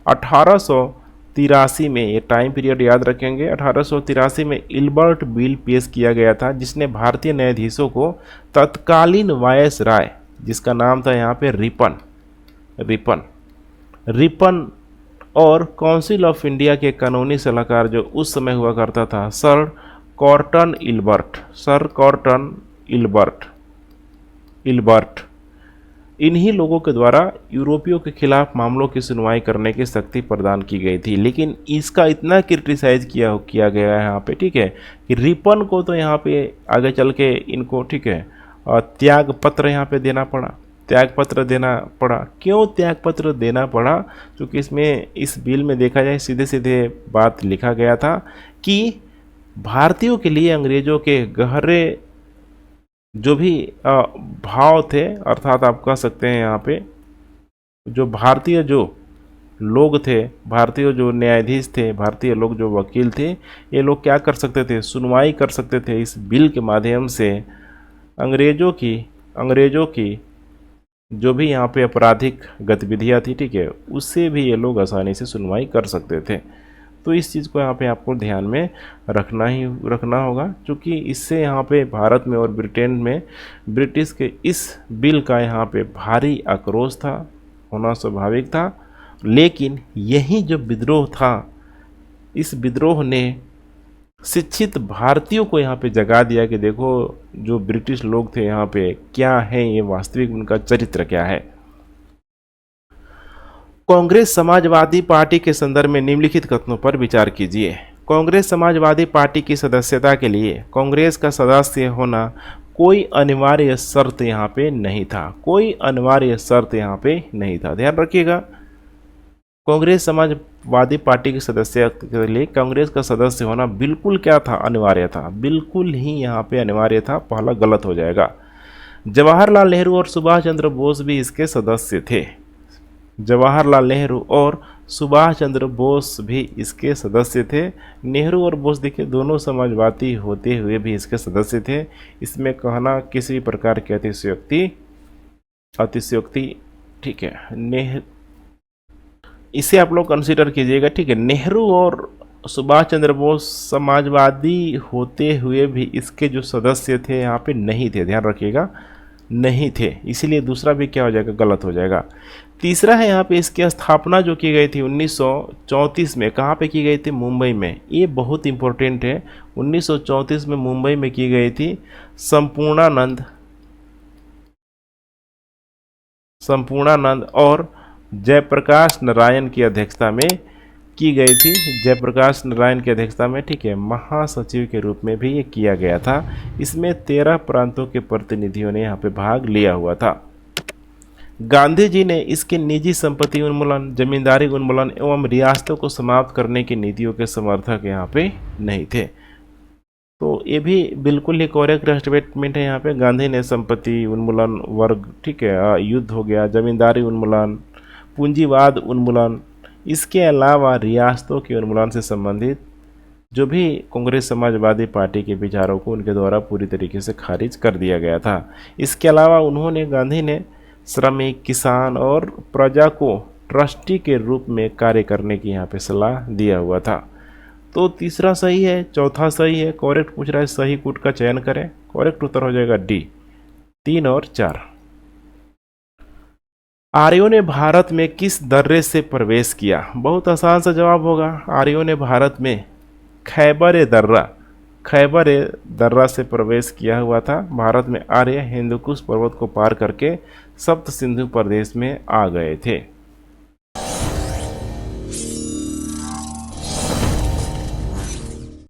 1883 में, ये टाइम पीरियड याद रखेंगे, 1883 में इल्बर्ट बिल पेश किया गया था जिसने भारतीय न्यायाधीशों को तत्कालीन वायसराय, जिसका नाम था यहाँ पे रिपन और काउंसिल ऑफ इंडिया के कानूनी सलाहकार जो उस समय हुआ करता था सर कॉर्टन इल्बर्ट, इन्हीं लोगों के द्वारा यूरोपियों के खिलाफ मामलों की सुनवाई करने की शक्ति प्रदान की गई थी। लेकिन इसका इतना क्रिटिसाइज किया गया है यहाँ पे, ठीक है, कि रिपन को तो यहाँ पे आगे चल के इनको, ठीक है, त्याग पत्र यहाँ पे देना पड़ा, क्यों त्याग पत्र देना पड़ा? क्योंकि इसमें, इस बिल में देखा जाए सीधे सीधे बात लिखा गया था कि भारतीयों के लिए अंग्रेजों के गहरे जो भी भाव थे, अर्थात आप कह सकते हैं यहाँ पे जो भारतीय जो लोग थे, भारतीय जो न्यायाधीश थे, भारतीय लोग जो वकील थे, ये लोग क्या कर सकते थे? सुनवाई कर सकते थे इस बिल के माध्यम से अंग्रेजों की जो भी यहाँ पे आपराधिक गतिविधियाँ थी, ठीक है, उससे भी ये लोग आसानी से सुनवाई कर सकते थे। तो इस चीज़ को यहाँ पे आपको ध्यान में रखना होगा, क्योंकि इससे यहाँ पे भारत में और ब्रिटेन में ब्रिटिश के इस बिल का यहाँ पे भारी आक्रोश था, होना स्वाभाविक था। लेकिन यही जो विद्रोह था, इस विद्रोह ने शिक्षित भारतीयों को यहाँ पे जगा दिया कि देखो जो ब्रिटिश लोग थे यहाँ पे क्या है, ये वास्तविक उनका चरित्र क्या है। कांग्रेस समाजवादी पार्टी के संदर्भ में निम्नलिखित कथनों पर विचार कीजिए। कांग्रेस समाजवादी पार्टी की सदस्यता के लिए कांग्रेस का सदस्य होना कोई अनिवार्य शर्त यहाँ पे नहीं था, ध्यान रखिएगा। कांग्रेस समाजवादी पार्टी के सदस्य के लिए कांग्रेस का सदस्य होना बिल्कुल क्या था? अनिवार्य था, बिल्कुल ही यहाँ पे अनिवार्य था। पहला गलत हो जाएगा। जवाहरलाल नेहरू और सुभाष चंद्र बोस भी इसके सदस्य थे। जवाहरलाल नेहरू और सुभाष चंद्र बोस भी इसके सदस्य थे। नेहरू और बोस देखिए दोनों समाजवादी होते हुए भी इसके सदस्य थे। इसमें कहना किसी प्रकार की अतिशयोक्ति, ठीक है, इसे आप लोग कंसीडर कीजिएगा, ठीक है। नेहरू और सुभाष चंद्र बोस समाजवादी होते हुए भी इसके जो सदस्य थे यहाँ पे नहीं थे, ध्यान रखिएगा, नहीं थे, इसीलिए दूसरा भी क्या हो जाएगा? गलत हो जाएगा। तीसरा है यहाँ पे इसकी स्थापना जो की गई थी 1934 में, कहाँ पे की गई थी? मुंबई में। ये बहुत इंपॉर्टेंट है। 1934 में मुंबई में की गई थी। संपूर्णानंद और जयप्रकाश नारायण की अध्यक्षता में की गई थी। जयप्रकाश नारायण की अध्यक्षता में, ठीक है, महासचिव के रूप में भी ये किया गया था। इसमें 13 प्रांतों के प्रतिनिधियों ने यहाँ पे भाग लिया हुआ था। गांधी जी ने इसके निजी संपत्ति उन्मूलन, जमींदारी उन्मूलन एवं रियासतों को समाप्त करने की नीतियों के समर्थक यहाँ पे नहीं थे। तो ये भी बिल्कुल ही करेक्ट स्टेटमेंट है। यहाँ पे गांधी ने संपत्ति उन्मूलन, वर्ग, ठीक है, युद्ध हो गया, जमींदारी उन्मूलन, पूंजीवाद उन्मूलन, इसके अलावा रियासतों के उन्मूलन से संबंधित जो भी कांग्रेस समाजवादी पार्टी के विचारों को उनके द्वारा पूरी तरीके से खारिज कर दिया गया था। इसके अलावा गांधी ने श्रमिक, किसान और प्रजा को ट्रस्टी के रूप में कार्य करने की यहाँ पे सलाह दिया हुआ था। तो तीसरा सही है, चौथा सही है। करेक्ट पूछ रहा है, सही कूट का चयन करें। करेक्ट उत्तर हो जाएगा डी, 3 और 4। आर्यों ने भारत में किस दर्रे से प्रवेश किया? बहुत आसान सा जवाब होगा। आर्यों ने भारत में खैबर दर्रा से प्रवेश किया हुआ था। भारत में आर्य हिंदुकुश पर्वत को पार करके सप्त सिंधु प्रदेश में आ गए थे।